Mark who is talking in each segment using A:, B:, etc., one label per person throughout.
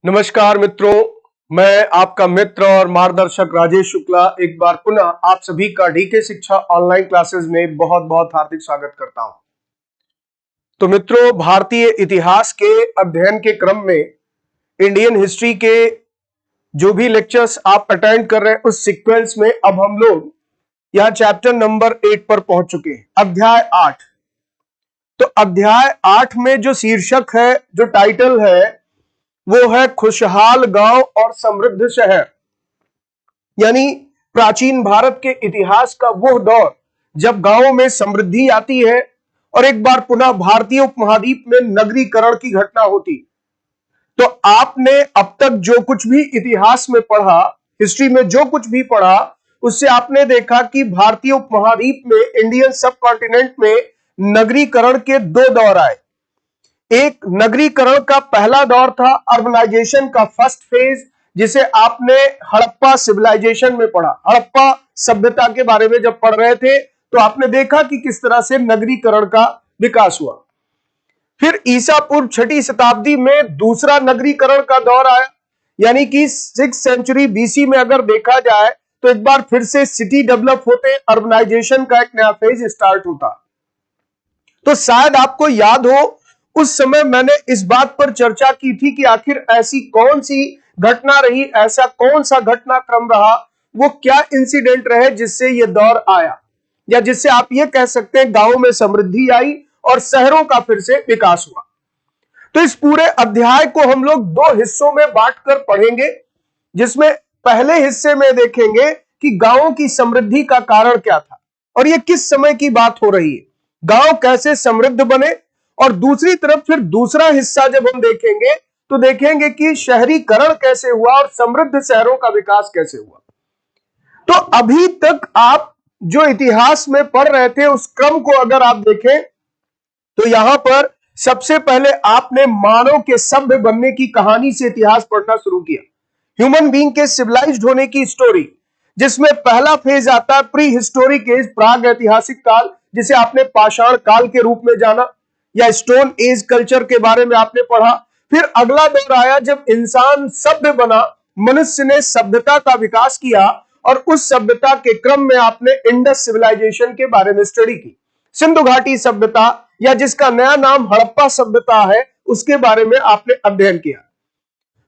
A: नमस्कार मित्रों, मैं आपका मित्र और मार्गदर्शक राजेश शुक्ला एक बार पुनः आप सभी का डीके शिक्षा ऑनलाइन क्लासेस में बहुत बहुत हार्दिक स्वागत करता हूं। तो मित्रों, भारतीय इतिहास के अध्ययन के क्रम में इंडियन हिस्ट्री के जो भी लेक्चर्स आप अटेंड कर रहे हैं उस सीक्वेंस में अब हम लोग यहां चैप्टर नंबर 8 पर पहुंच चुके हैं, अध्याय 8। तो अध्याय 8 में जो शीर्षक है, जो टाइटल है, वो है खुशहाल गांव और समृद्ध शहर। यानी प्राचीन भारत के इतिहास का वो दौर जब गांवों में समृद्धि आती है और एक बार पुनः भारतीय उपमहाद्वीप में नगरीकरण की घटना होती। तो आपने अब तक जो कुछ भी इतिहास में पढ़ा, हिस्ट्री में जो कुछ भी पढ़ा, उससे आपने देखा कि भारतीय उपमहाद्वीप में, इंडियन सब कॉन्टिनेंट में नगरीकरण के दो दौर आए। एक नगरीकरण का पहला दौर था, अर्बनाइजेशन का फर्स्ट फेज, जिसे आपने हड़प्पा सिविलाइजेशन में पढ़ा। हड़प्पा सभ्यता के बारे में जब पढ़ रहे थे तो आपने देखा कि किस तरह से नगरीकरण का विकास हुआ। फिर ईसा पूर्व 6ठी शताब्दी में दूसरा नगरीकरण का दौर आया, यानी कि 6th सेंचुरी बीसी में अगर देखा जाए तो एक बार फिर से सिटी डेवलप होते, अर्बनाइजेशन का एक नया फेज स्टार्ट होता। तो शायद आपको याद हो, उस समय मैंने इस बात पर चर्चा की थी कि आखिर ऐसी कौन सी घटना रही, ऐसा कौन सा घटनाक्रम रहा, वो क्या इंसिडेंट रहे जिससे ये दौर आया, या जिससे आप ये कह सकते हैं गांवों में समृद्धि आई और शहरों का फिर से विकास हुआ। तो इस पूरे अध्याय को हम लोग दो हिस्सों में बांटकर पढ़ेंगे, जिसमें पहले हिस्से में देखेंगे कि गांवों की समृद्धि का कारण क्या था और ये किस समय की बात हो रही है, गांव कैसे समृद्ध बने। और दूसरी तरफ फिर दूसरा हिस्सा जब हम देखेंगे तो देखेंगे कि शहरीकरण कैसे हुआ और समृद्ध शहरों का विकास कैसे हुआ। तो अभी तक आप जो इतिहास में पढ़ रहे थे उस क्रम को अगर आप देखें तो यहां पर सबसे पहले आपने मानव के सभ्य बनने की कहानी से इतिहास पढ़ना शुरू किया, ह्यूमन बीइंग के सिविलाइज्ड होने की स्टोरी, जिसमें पहला फेज आता है प्री हिस्टोरिक एज, प्राग ऐतिहासिक काल, जिसे आपने पाषाण काल के रूप में जाना, या स्टोन एज कल्चर के बारे में आपने पढ़ा। फिर अगला दौर आया जब इंसान सभ्य बना, मनुष्य ने सभ्यता का विकास किया और उस सभ्यता के क्रम में आपने इंडस सिविलाइजेशन के बारे में स्टडी की। सिंधु घाटी सभ्यता, या जिसका नया नाम हड़प्पा सभ्यता है, उसके बारे में आपने अध्ययन किया।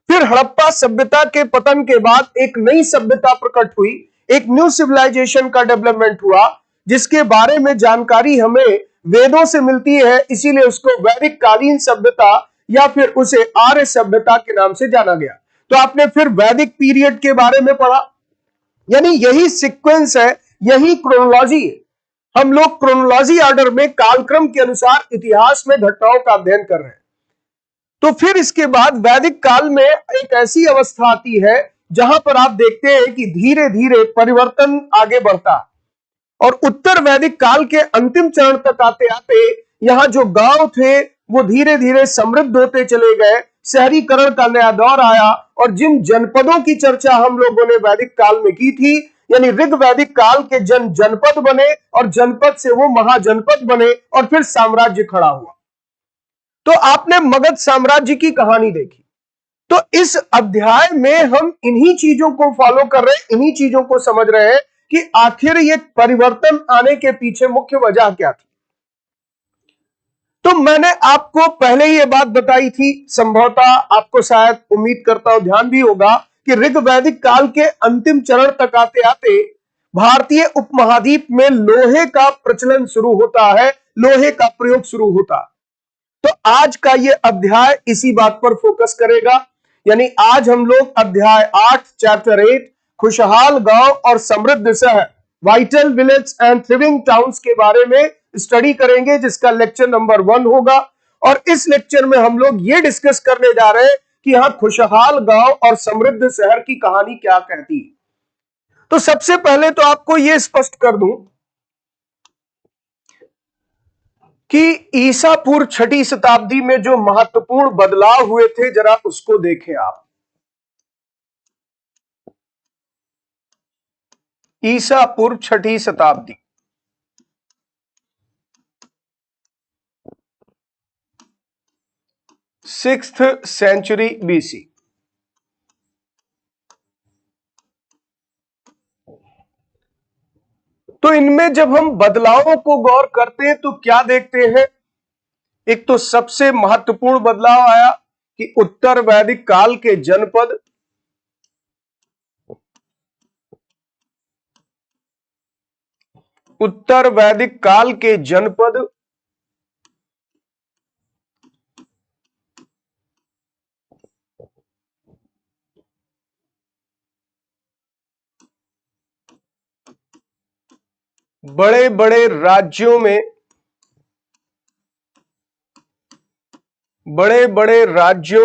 A: फिर हड़प्पा सभ्यता के पतन के बाद एक नई सभ्यता प्रकट हुई, एक न्यू सिविलाइजेशन का डेवलपमेंट हुआ, जिसके बारे में जानकारी हमें वेदों से मिलती है, इसीलिए उसको वैदिक कालीन सभ्यता या फिर उसे आर्य सभ्यता के नाम से जाना गया। तो आपने फिर वैदिक पीरियड के बारे में पढ़ा, यानी यही सीक्वेंस है, यही क्रोनोलॉजी है। हम लोग क्रोनोलॉजी ऑर्डर में, कालक्रम के अनुसार इतिहास में घटनाओं का अध्ययन कर रहे हैं। तो फिर इसके बाद वैदिक काल में एक ऐसी अवस्था आती है जहां पर आप देखते हैं कि धीरे धीरे परिवर्तन आगे बढ़ता, और उत्तर वैदिक काल के अंतिम चरण तक आते आते यहां जो गांव थे वो धीरे धीरे समृद्ध होते चले गए, शहरीकरण का नया दौर आया। और जिन जनपदों की चर्चा हम लोगों ने वैदिक काल में की थी, यानी ऋग वैदिक काल के जनपद बने और जनपद से वो महाजनपद बने और फिर साम्राज्य खड़ा हुआ। तो आपने मगध साम्राज्य की कहानी देखी। तो इस अध्याय में हम इन्हीं चीजों को फॉलो कर रहे हैं, इन्हीं चीजों को समझ रहे हैं कि आखिर ये परिवर्तन आने के पीछे मुख्य वजह क्या थी। तो मैंने आपको पहले ही ये बात बताई थी, संभवतः आपको शायद, उम्मीद करता हूं ध्यान भी होगा, कि ऋग वैदिक काल के अंतिम चरण तक आते आते भारतीय उपमहाद्वीप में लोहे का प्रचलन शुरू होता है, लोहे का प्रयोग शुरू होता। तो आज का ये अध्याय इसी बात पर फोकस करेगा, यानी आज हम लोग अध्याय 8 चैप्टर 8 खुशहाल गांव और समृद्ध शहर, वाइटल विलेज एंड थ्रिविंग टाउन्स के बारे में स्टडी करेंगे, जिसका लेक्चर नंबर 1 होगा। और इस लेक्चर में हम लोग ये डिस्कस करने जा रहे हैं कि यहां खुशहाल गांव और समृद्ध शहर की कहानी क्या कहती है। तो सबसे पहले तो आपको यह स्पष्ट कर दूं कि ईसा पूर्व 6ठी शताब्दी में जो महत्वपूर्ण बदलाव हुए थे, जरा उसको देखें आप। ईसा पूर्व 6ठी शताब्दी, सिक्स्थ सेंचुरी बीसी। इनमें जब हम बदलावों को गौर करते हैं तो क्या देखते हैं? एक तो सबसे महत्वपूर्ण बदलाव आया कि उत्तर वैदिक काल के जनपद बड़े बड़े राज्यों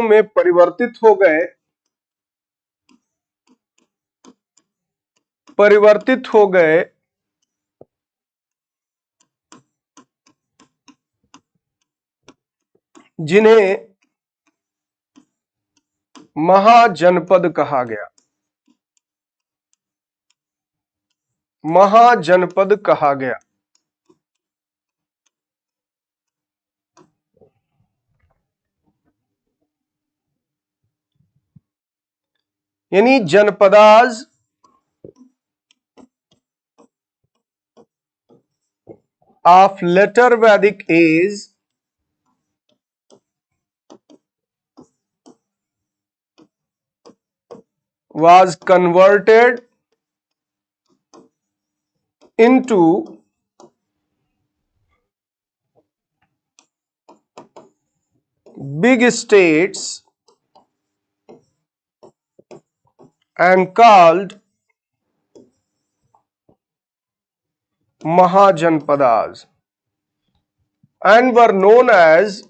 A: में परिवर्तित हो गए जिन्हें महाजनपद कहा गया। यानी जनपदाज of later Vedic age was converted into big states and called Mahajanpadas and were known as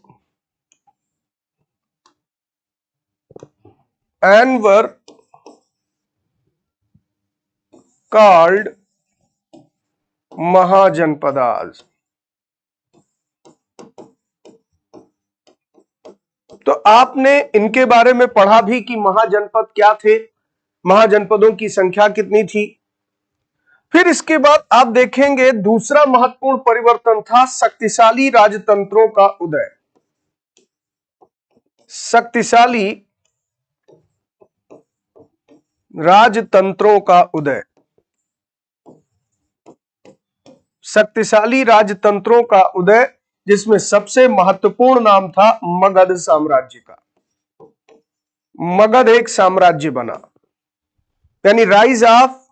A: and were called Mahajanpadas। तो आपने इनके बारे में पढ़ा भी कि महाजनपद क्या थे, महाजनपदों की संख्या कितनी थी। फिर इसके बाद आप देखेंगे दूसरा महत्वपूर्ण परिवर्तन था शक्तिशाली राजतंत्रों का उदय। शक्तिशाली राजतंत्रों का उदय, शक्तिशाली राजतंत्रों का उदय, जिसमें सबसे महत्वपूर्ण नाम था मगध साम्राज्य का। मगध एक साम्राज्य बना, यानी rise of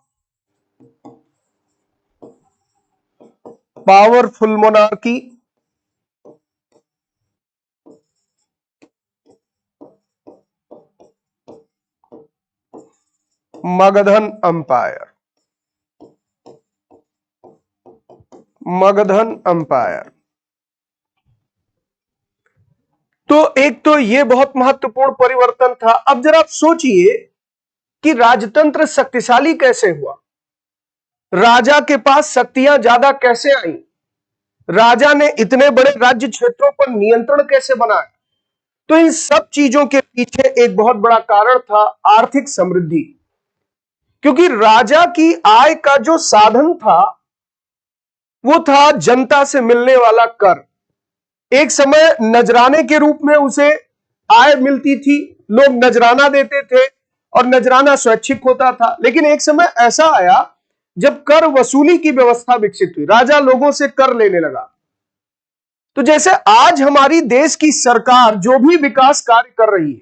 A: powerful monarchy, Magadhan umpire. तो एक तो ये बहुत महत्वपूर्ण परिवर्तन था। अब जरा आप सोचिए कि राजतंत्र शक्तिशाली कैसे हुआ, राजा के पास शक्तियां ज्यादा कैसे आई, राजा ने इतने बड़े राज्य क्षेत्रों पर नियंत्रण कैसे बनाया। तो इन सब चीजों के पीछे एक बहुत बड़ा कारण था आर्थिक समृद्धि, क्योंकि राजा की आय का जो साधन था वो था जनता से मिलने वाला कर। एक समय नजराने के रूप में उसे आय मिलती थी, लोग नजराना देते थे और नजराना स्वैच्छिक होता था। लेकिन एक समय ऐसा आया जब कर वसूली की व्यवस्था विकसित हुई, राजा लोगों से कर लेने लगा। तो जैसे आज हमारी देश की सरकार जो भी विकास कार्य कर रही है,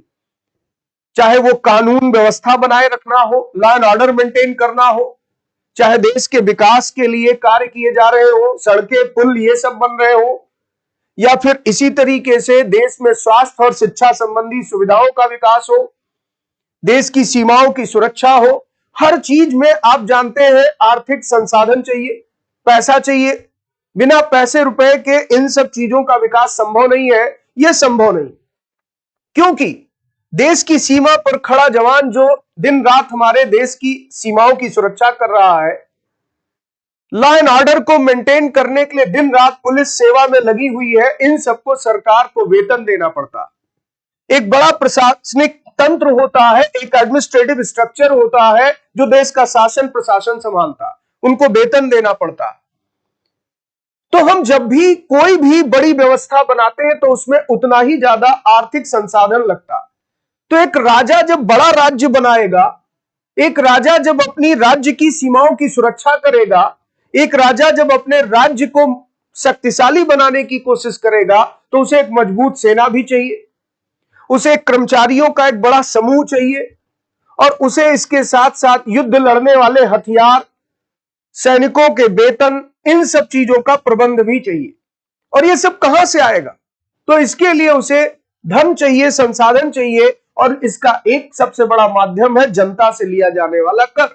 A: चाहे वो कानून व्यवस्था बनाए रखना हो, लॉ एंड ऑर्डर मेंटेन करना हो, चाहे देश के विकास के लिए कार्य किए जा रहे हो, सड़कें पुल ये सब बन रहे हो, या फिर इसी तरीके से देश में स्वास्थ्य और शिक्षा संबंधी सुविधाओं का विकास हो, देश की सीमाओं की सुरक्षा हो, हर चीज में आप जानते हैं आर्थिक संसाधन चाहिए, पैसा चाहिए। बिना पैसे रुपए के इन सब चीजों का विकास संभव नहीं है। यह संभव नहीं, क्योंकि देश की सीमा पर खड़ा जवान जो दिन रात हमारे देश की सीमाओं की सुरक्षा कर रहा है, लॉ एंड ऑर्डर को मेंटेन करने के लिए दिन रात पुलिस सेवा में लगी हुई है, इन सबको सरकार को वेतन देना पड़ता। एक बड़ा प्रशासनिक तंत्र होता है, एक एडमिनिस्ट्रेटिव स्ट्रक्चर होता है जो देश का शासन प्रशासन संभालता, उनको वेतन देना पड़ता। तो हम जब भी कोई भी बड़ी व्यवस्था बनाते हैं तो उसमें उतना ही ज्यादा आर्थिक संसाधन लगता। तो एक राजा जब बड़ा राज्य बनाएगा, एक राजा जब अपनी राज्य की सीमाओं की सुरक्षा करेगा, एक राजा जब अपने राज्य को शक्तिशाली बनाने की कोशिश करेगा तो उसे एक मजबूत सेना भी चाहिए, उसे कर्मचारियों का एक बड़ा समूह चाहिए, और उसे इसके साथ साथ युद्ध लड़ने वाले हथियार, सैनिकों के वेतन, इन सब चीजों का प्रबंध भी चाहिए। और ये सब कहां से आएगा? तो इसके लिए उसे धन चाहिए, संसाधन चाहिए, और इसका एक सबसे बड़ा माध्यम है जनता से लिया जाने वाला कर।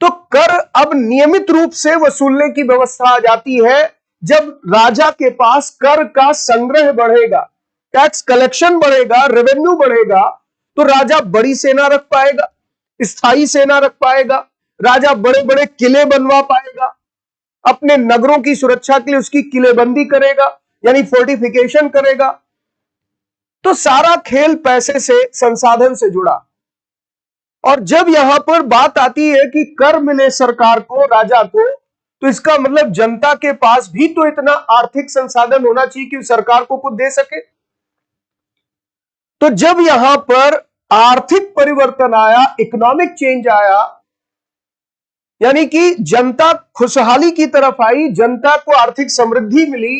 A: तो कर अब नियमित रूप से वसूलने की व्यवस्था आ जाती है। जब राजा के पास कर का संग्रह बढ़ेगा, टैक्स कलेक्शन बढ़ेगा, रेवेन्यू बढ़ेगा, तो राजा बड़ी सेना रख पाएगा, स्थायी सेना रख पाएगा, राजा बड़े बड़े किले बनवा पाएगा, अपने नगरों की सुरक्षा के लिए उसकी किलेबंदी करेगा, यानी फोर्टिफिकेशन करेगा। तो सारा खेल पैसे से, संसाधन से जुड़ा। और जब यहां पर बात आती है कि कर मिले सरकार को, राजा को, तो इसका मतलब जनता के पास भी तो इतना आर्थिक संसाधन होना चाहिए कि सरकार को कुछ दे सके। तो जब यहां पर आर्थिक परिवर्तन आया, इकोनॉमिक चेंज आया, यानी कि जनता खुशहाली की तरफ आई, जनता को आर्थिक समृद्धि मिली,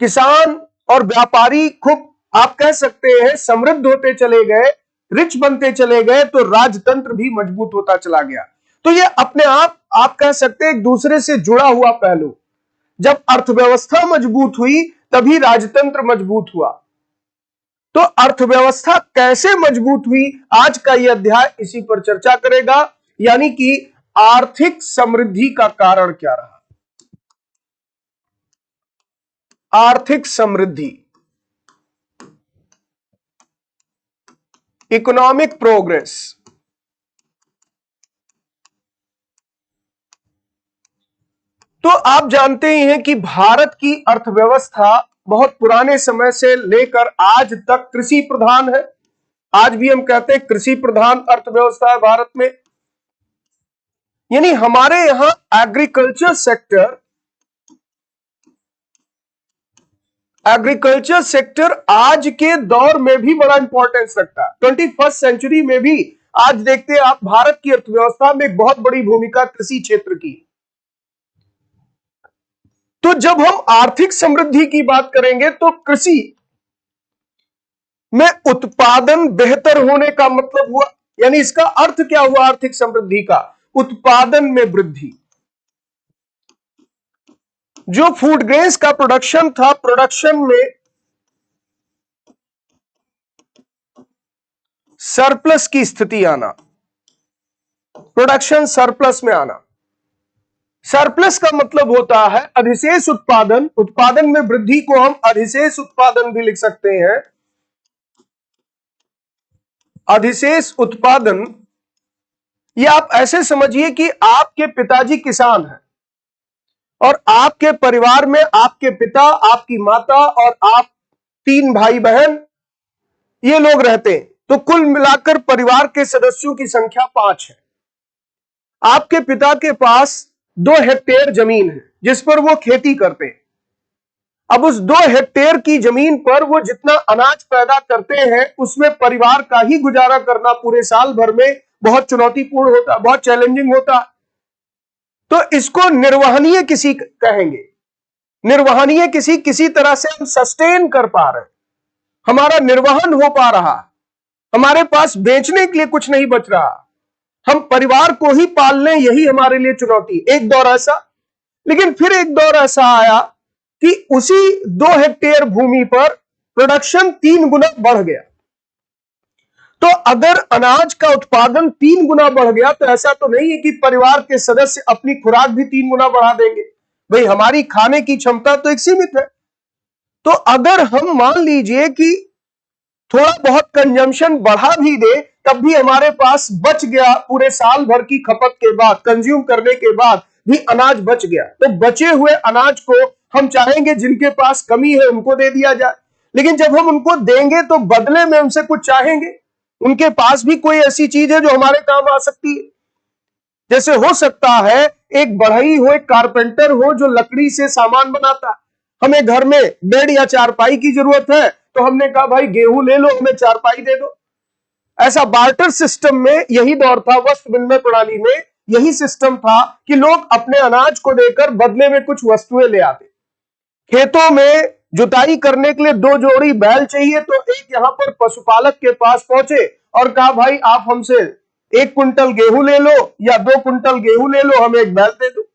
A: किसान और व्यापारी खूब, आप कह सकते हैं, समृद्ध होते चले गए, रिच बनते चले गए, तो राजतंत्र भी मजबूत होता चला गया। तो ये अपने आप कह सकते हैं एक दूसरे से जुड़ा हुआ पहलू। जब अर्थव्यवस्था मजबूत हुई तभी राजतंत्र मजबूत हुआ। तो अर्थव्यवस्था कैसे मजबूत हुई, आज का यह अध्याय इसी पर चर्चा करेगा, यानी कि आर्थिक समृद्धि का कारण क्या रहा। आर्थिक समृद्धि, इकोनॉमिक प्रोग्रेस। तो आप जानते ही हैं कि भारत की अर्थव्यवस्था बहुत पुराने समय से लेकर आज तक कृषि प्रधान है। आज भी हम कहते हैं कृषि प्रधान अर्थव्यवस्था है भारत में। यानी हमारे यहां एग्रीकल्चर सेक्टर आज के दौर में भी बड़ा इंपॉर्टेंस रखता है। 21st सेंचुरी में भी आज देखते हैं आप, भारत की अर्थव्यवस्था में एक बहुत बड़ी भूमिका कृषि क्षेत्र की। तो जब हम आर्थिक समृद्धि की बात करेंगे तो कृषि में उत्पादन बेहतर होने का मतलब हुआ, यानी इसका अर्थ क्या हुआ आर्थिक समृद्धि का? उत्पादन में वृद्धि। जो फूड ग्रेन्स का प्रोडक्शन था, प्रोडक्शन में सरप्लस की स्थिति आना, प्रोडक्शन सरप्लस में आना। सरप्लस का मतलब होता है अधिशेष उत्पादन। उत्पादन में वृद्धि को हम अधिशेष उत्पादन भी लिख सकते हैं। अधिशेष उत्पादन, ये आप ऐसे समझिए कि आपके पिताजी किसान हैं और आपके परिवार में आपके पिता, आपकी माता और आप 3 भाई बहन, ये लोग रहते हैं। तो कुल मिलाकर परिवार के सदस्यों की संख्या 5 है। आपके पिता के पास 2 हेक्टेयर जमीन है जिस पर वो खेती करते हैं। अब उस 2 हेक्टेयर की जमीन पर वो जितना अनाज पैदा करते हैं उसमें परिवार का ही गुजारा करना पूरे साल भर में बहुत चुनौतीपूर्ण होता, बहुत चैलेंजिंग होता। तो इसको निर्वहनीय कृषि कहेंगे। निर्वहनीय कृषि, किसी तरह से हम सस्टेन कर पा रहे हैं, हमारा निर्वहन हो पा रहा, हमारे पास बेचने के लिए कुछ नहीं बच रहा, हम परिवार को ही पाल लें, यही हमारे लिए चुनौती। एक दौर ऐसा, लेकिन फिर एक दौर ऐसा आया कि उसी 2 हेक्टेयर भूमि पर प्रोडक्शन 3 गुना बढ़ गया। तो अगर अनाज का उत्पादन 3 गुना बढ़ गया तो ऐसा तो नहीं है कि परिवार के सदस्य अपनी खुराक भी 3 गुना बढ़ा देंगे। भाई, हमारी खाने की क्षमता तो एक सीमित है। तो अगर हम मान लीजिए कि थोड़ा बहुत कंजम्पशन बढ़ा भी दे, तब भी हमारे पास बच गया, पूरे साल भर की खपत के बाद, कंज्यूम करने के बाद भी अनाज बच गया, तो बचे हुए अनाज को हम चाहेंगे जिनके पास कमी है उनको दे दिया जाए। लेकिन जब हम उनको देंगे तो बदले में उनसे कुछ चाहेंगे, उनके पास भी कोई ऐसी चीज है जो हमारे काम आ सकती है। जैसे हो सकता है एक बढ़ई हो, एक कारपेंटर हो जो लकड़ी से सामान बनाता है, हमें घर में बेड या चारपाई की जरूरत है, तो हमने कहा भाई गेहूं ले लो, हमें चारपाई दे दो। ऐसा बार्टर सिस्टम में यही दौर था वस्त्र विनिमय प्रणाली में यही सिस्टम था कि लोग अपने अनाज को देकर बदले में कुछ वस्तुएं ले आते। खेतों में जुताई करने के लिए 2 जोड़ी बैल चाहिए, तो एक यहां पर पशुपालक के पास पहुंचे और कहा, भाई आप हमसे 1 कुंटल गेहूं ले लो या 2 कुंटल गेहूं ले लो, हमें एक बैल दे दो।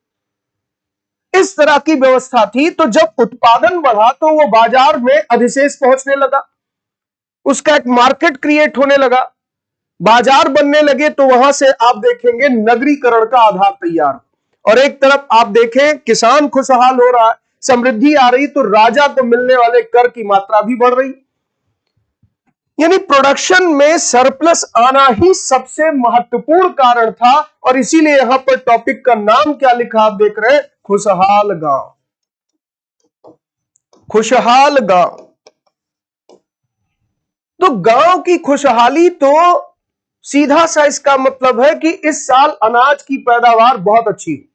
A: इस तरह की व्यवस्था थी। तो जब उत्पादन बढ़ा तो वो बाजार में अधिशेष पहुंचने लगा, उसका एक मार्केट क्रिएट होने लगा, बाजार बनने लगे। तो वहां से आप देखेंगे नगरीकरण का आधार तैयार। और एक तरफ आप देखें किसान खुशहाल हो रहा है, समृद्धि आ रही, तो राजा को मिलने वाले कर की मात्रा भी बढ़ रही। यानी प्रोडक्शन में सरप्लस आना ही सबसे महत्वपूर्ण कारण था। और इसीलिए यहां पर टॉपिक का नाम क्या लिखा आप देख रहे हैं, खुशहाल गांव। खुशहाल गांव। तो गांव की खुशहाली, तो सीधा सा इसका मतलब है कि इस साल अनाज की पैदावार बहुत अच्छी है।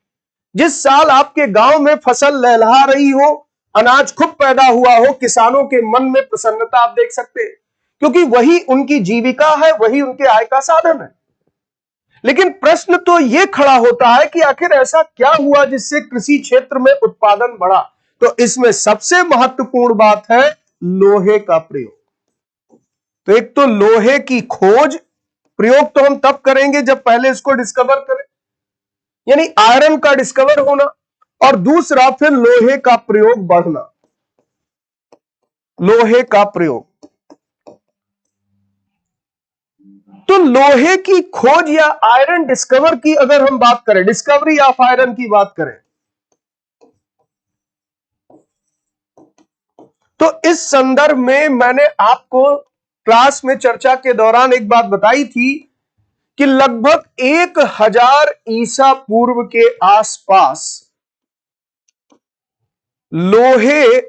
A: जिस साल आपके गांव में फसल लहलहा रही हो, अनाज खूब पैदा हुआ हो, किसानों के मन में प्रसन्नता आप देख सकते हैं, क्योंकि वही उनकी जीविका है, वही उनके आय का साधन है। लेकिन प्रश्न तो यह खड़ा होता है कि आखिर ऐसा क्या हुआ जिससे कृषि क्षेत्र में उत्पादन बढ़ा। तो इसमें सबसे महत्वपूर्ण बात है लोहे का प्रयोग। तो एक तो लोहे की खोज, प्रयोग तो हम तब करेंगे जब पहले इसको डिस्कवर करें, यानी आयरन का डिस्कवर होना, और दूसरा फिर लोहे का प्रयोग बढ़ना। लोहे का प्रयोग, तो लोहे की खोज या आयरन डिस्कवर की अगर हम बात करें, डिस्कवरी ऑफ आयरन की बात करें, तो इस संदर्भ में मैंने आपको क्लास में चर्चा के दौरान एक बात बताई थी कि लगभग 1000 ईसा पूर्व के आसपास लोहे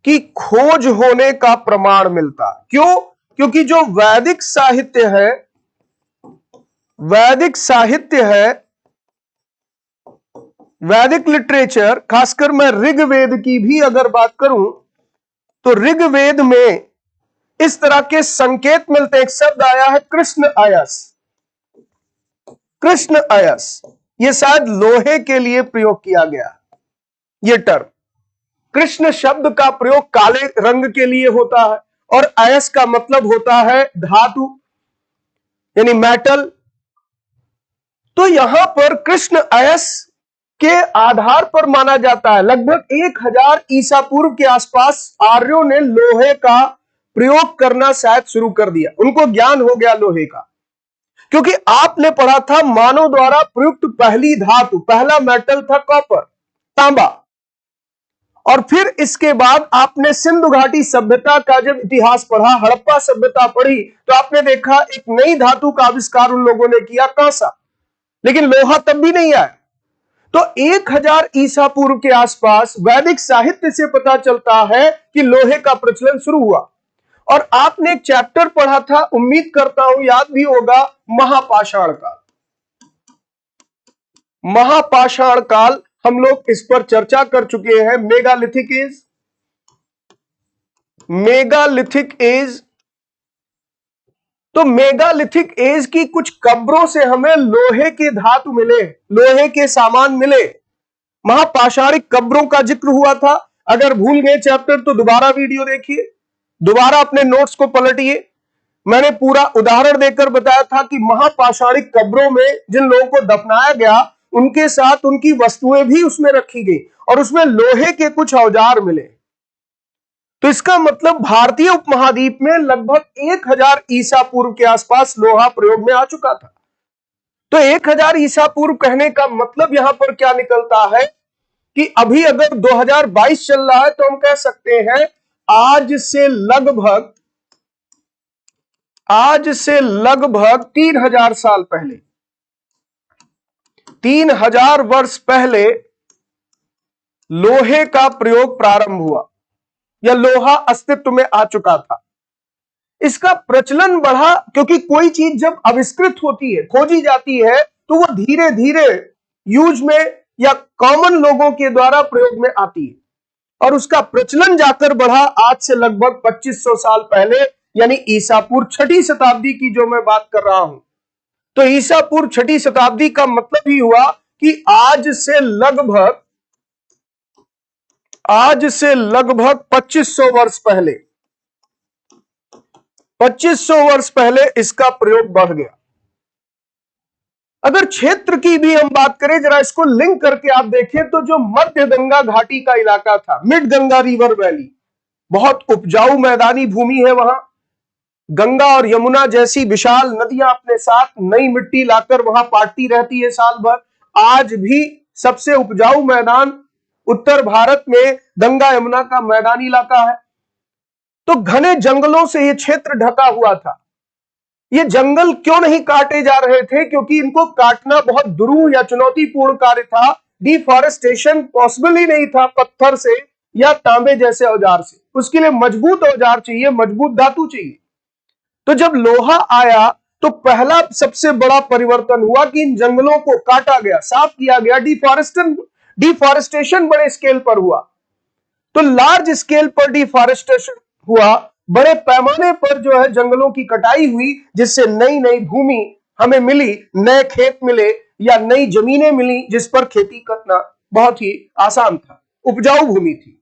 A: की खोज होने का प्रमाण मिलता। क्यों? क्योंकि जो वैदिक साहित्य है, वैदिक लिटरेचर, खासकर मैं ऋग्वेद की भी अगर बात करूं, तो ऋग्वेद में इस तरह के संकेत मिलते। एक शब्द आया है कृष्ण अयस। कृष्ण अयस, यह शायद लोहे के लिए प्रयोग किया गया। यह टर्म कृष्ण शब्द का प्रयोग काले रंग के लिए होता है, और अयस का मतलब होता है धातु, यानी मेटल। तो यहां पर कृष्ण अयस के आधार पर माना जाता है लगभग 1000 ईसा पूर्व के आसपास आर्यों ने लोहे का प्रयोग करना शायद शुरू कर दिया। उनको ज्ञान हो गया लोहे का, क्योंकि आपने पढ़ा था मानव द्वारा प्रयुक्त पहली धातु, पहला मेटल था कॉपर, तांबा। और फिर इसके बाद आपने सिंधु घाटी सभ्यता का जब इतिहास पढ़ा, हड़प्पा सभ्यता पढ़ी, तो आपने देखा एक नई धातु का आविष्कार उन लोगों ने किया, कांसा। लेकिन लोहा तब भी नहीं आया। तो 1000 ईसा पूर्व के आसपास वैदिक साहित्य से पता चलता है कि लोहे का प्रचलन शुरू हुआ। और आपने एक चैप्टर पढ़ा था, उम्मीद करता हूं याद भी होगा, महापाषाण काल। महापाषाण काल हम लोग इस पर चर्चा कर चुके हैं। Megalithic age, megalithic age. तो मेगालिथिक एज की कुछ कब्रों से हमें लोहे के धातु मिले, लोहे के सामान मिले। महापाषाणिक कब्रों का जिक्र हुआ था। अगर भूल गए चैप्टर तो दोबारा वीडियो देखिए, दोबारा अपने नोट्स को पलटिए। मैंने पूरा उदाहरण देकर बताया था कि महापाषाणिक कब्रों में जिन लोगों को दफनाया गया, उनके साथ उनकी वस्तुएं भी उसमें रखी गई, और उसमें लोहे के कुछ औजार मिले। तो इसका मतलब भारतीय उपमहाद्वीप में लगभग 1000 ईसा पूर्व के आसपास लोहा प्रयोग में आ चुका था। तो 1000 ईसा पूर्व कहने का मतलब यहां पर क्या निकलता है कि अभी अगर 2022 चल रहा है, तो हम कह सकते हैं आज से लगभग 3000 साल पहले, 3000 वर्ष पहले लोहे का प्रयोग प्रारंभ हुआ, या लोहा अस्तित्व में आ चुका था। इसका प्रचलन बढ़ा क्योंकि कोई चीज जब आविष्कृत होती है, खोजी जाती है, तो वो धीरे धीरे यूज में या कॉमन लोगों के द्वारा प्रयोग में आती है, और उसका प्रचलन जाकर बढ़ा आज से लगभग 2500 साल पहले, यानी ईसा पूर्व 6ठी शताब्दी की जो मैं बात कर रहा हूं, तो ईसा पूर्व 6ठी शताब्दी का मतलब ही हुआ कि आज से लगभग 2500 वर्ष पहले, 2500 वर्ष पहले इसका प्रयोग बढ़ गया। अगर क्षेत्र की भी हम बात करें, जरा इसको लिंक करके आप देखें, तो जो मध्य गंगा घाटी का इलाका था, मिड गंगा रिवर वैली, बहुत उपजाऊ मैदानी भूमि है वहां। गंगा और यमुना जैसी विशाल नदियां अपने साथ नई मिट्टी लाकर वहां पाटती रहती है साल भर। आज भी सबसे उपजाऊ मैदान उत्तर भारत में गंगा यमुना का मैदानी इलाका है। तो घने जंगलों से यह क्षेत्र ढका हुआ था। ये जंगल क्यों नहीं काटे जा रहे थे? क्योंकि इनको काटना बहुत दुरूह या चुनौतीपूर्ण कार्य था। डिफॉरेस्टेशन पॉसिबल ही नहीं था पत्थर से या तांबे जैसे औजार से। उसके लिए मजबूत औजार चाहिए, मजबूत धातु चाहिए। तो जब लोहा आया तो पहला सबसे बड़ा परिवर्तन हुआ कि इन जंगलों को काटा गया, साफ किया गया। डिफॉरेस्टेशन बड़े स्केल पर हुआ। तो लार्ज स्केल पर डिफॉरेस्टेशन हुआ, बड़े पैमाने पर जो है जंगलों की कटाई हुई, जिससे नई नई भूमि हमें मिली, नए खेत मिले या नई जमीनें मिली जिस पर खेती करना बहुत ही आसान था, उपजाऊ भूमि थी।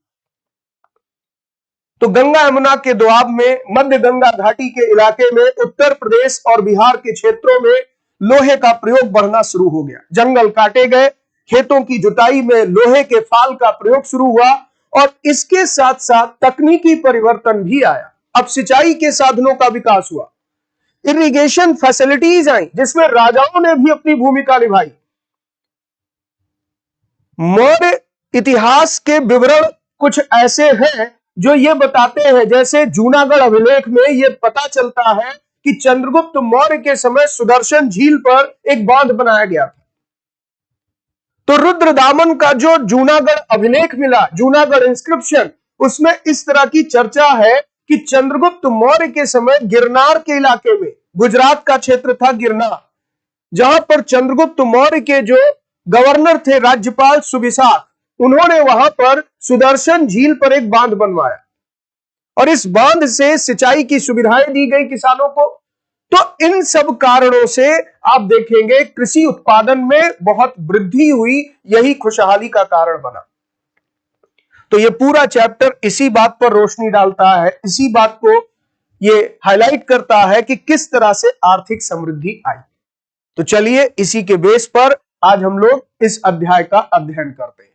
A: तो गंगा यमुना के दोआब में मध्य गंगा घाटी के इलाके में उत्तर प्रदेश और बिहार के क्षेत्रों में लोहे का प्रयोग बढ़ना शुरू हो गया। जंगल काटे गए, खेतों की जुताई में लोहे के फाल का प्रयोग शुरू हुआ और इसके साथ साथ तकनीकी परिवर्तन भी आया। अब सिंचाई के साधनों का विकास हुआ, इरिगेशन फैसिलिटीज आई जिसमें राजाओं ने भी अपनी भूमिका निभाई। मौर्य इतिहास के विवरण कुछ ऐसे हैं जो ये बताते हैं, जैसे जूनागढ़ अभिलेख में यह पता चलता है कि चंद्रगुप्त मौर्य के समय सुदर्शन झील पर एक बांध बनाया गया था। तो रुद्रदामन का जो जूनागढ़ अभिलेख मिला, जूनागढ़ इंस्क्रिप्शन, उसमें इस तरह की चर्चा है कि चंद्रगुप्त मौर्य के समय गिरनार के इलाके में, गुजरात का क्षेत्र था गिरनार, जहां पर चंद्रगुप्त मौर्य के जो गवर्नर थे राज्यपाल सुबिसाक, उन्होंने वहां पर सुदर्शन झील पर एक बांध बनवाया और इस बांध से सिंचाई की सुविधाएं दी गई किसानों को। तो इन सब कारणों से आप देखेंगे कृषि उत्पादन में बहुत वृद्धि हुई, यही खुशहाली का कारण बना। तो ये पूरा चैप्टर इसी बात पर रोशनी डालता है, इसी बात को ये हाईलाइट करता है कि किस तरह से आर्थिक समृद्धि आई। तो चलिए इसी के बेस पर आज हम लोग इस अध्याय का अध्ययन करते हैं।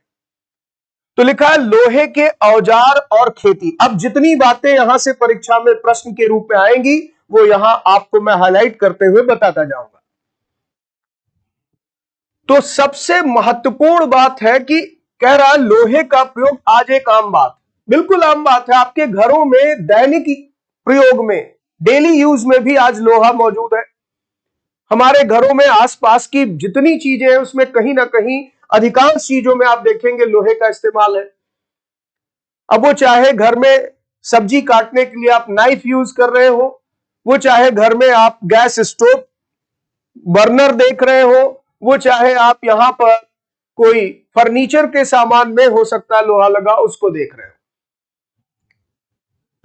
A: तो लिखा है लोहे के औजार और खेती। अब जितनी बातें यहां से परीक्षा में प्रश्न के रूप में आएंगी वो यहां आपको मैं हाईलाइट करते हुए बताता जाऊंगा। तो सबसे महत्वपूर्ण बात है कि कह रहा है लोहे का प्रयोग आज एक आम बात, बिल्कुल आम बात है। आपके घरों में दैनिक प्रयोग में, डेली यूज में भी आज लोहा मौजूद है। हमारे घरों में आसपास की जितनी चीजें हैं उसमें कहीं ना कहीं अधिकांश चीजों में आप देखेंगे लोहे का इस्तेमाल है। अब वो चाहे घर में सब्जी काटने के लिए आप नाइफ यूज कर रहे हो, वो चाहे घर में आप गैस स्टोव बर्नर देख रहे हो, वो चाहे आप यहां पर कोई फर्नीचर के सामान में हो सकता है लोहा लगा, उसको देख रहे हो।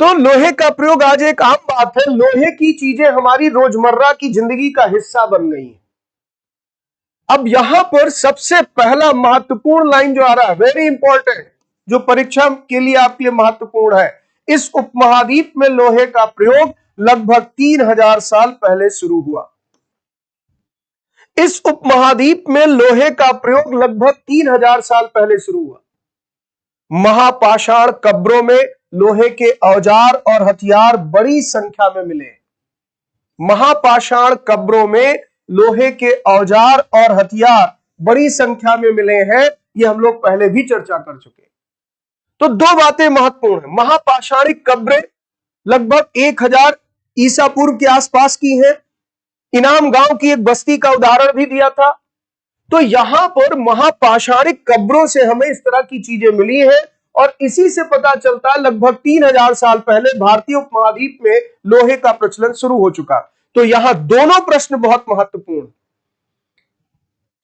A: तो लोहे का प्रयोग आज एक आम बात है। लोहे की चीजें हमारी रोजमर्रा की जिंदगी का हिस्सा बन गई हैं। अब यहां पर सबसे पहला महत्वपूर्ण लाइन जो आ रहा है, वेरी इंपॉर्टेंट, जो परीक्षा के लिए आपके लिए महत्वपूर्ण है, इस उपमहाद्वीप में लोहे का प्रयोग लगभग 3000 साल पहले शुरू हुआ। इस उपमहाद्वीप में लोहे का प्रयोग लगभग 3000 साल पहले शुरू हुआ। महापाषाण कब्रों में लोहे के औजार और हथियार बड़ी संख्या में मिले। महापाषाण कब्रों में लोहे के औजार और हथियार बड़ी संख्या में मिले हैं, ये हम लोग पहले भी चर्चा कर चुके। तो दो बातें महत्वपूर्ण है। महापाषाणिक कब्रें लगभग 1000 ईसा पूर्व के आसपास की हैं। इनाम गांव की एक बस्ती का उदाहरण भी दिया था। तो यहां पर महापाषाणिक कब्रों से हमें इस तरह की चीजें मिली हैं और इसी से पता चलता है लगभग 3000 साल पहले भारतीय उपमहाद्वीप में लोहे का प्रचलन शुरू हो चुका। तो यहां दोनों प्रश्न बहुत महत्वपूर्ण,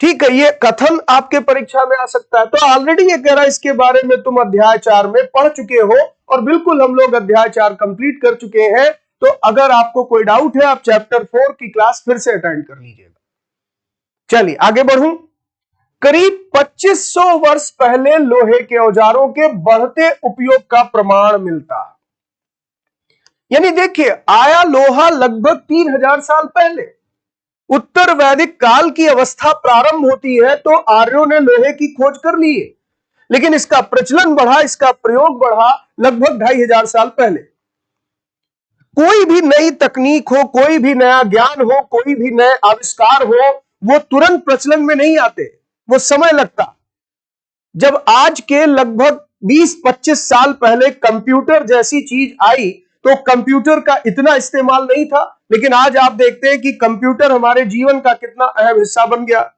A: ठीक है। ये कथन आपके परीक्षा में आ सकता है। तो ऑलरेडी ये कह रहा है इसके बारे में तुम अध्याय 4 में पढ़ चुके हो और बिल्कुल हम लोग अध्याय 4 कंप्लीट कर चुके हैं। तो अगर आपको कोई डाउट है आप चैप्टर 4 की क्लास फिर से अटेंड कर लीजिएगा। चलिए आगे बढ़ूं। करीब 2500 वर्ष पहले लोहे के औजारों के बढ़ते उपयोग का प्रमाण मिलता है। यानी देखिए, आया लोहा लगभग 3000 साल पहले। उत्तर वैदिक काल की अवस्था प्रारंभ होती है तो आर्यों ने लोहे की खोज कर ली है, लेकिन इसका प्रचलन बढ़ा, इसका प्रयोग बढ़ा लगभग 2500 साल पहले। कोई भी नई तकनीक हो, कोई भी नया ज्ञान हो, कोई भी नए आविष्कार हो, वो तुरंत प्रचलन में नहीं आते, वो समय लगता। जब आज के लगभग 20-25 साल पहले कंप्यूटर जैसी चीज आई तो कंप्यूटर का इतना इस्तेमाल नहीं था, लेकिन आज आप देखते हैं कि कंप्यूटर हमारे जीवन का कितना अहम हिस्सा बन गया।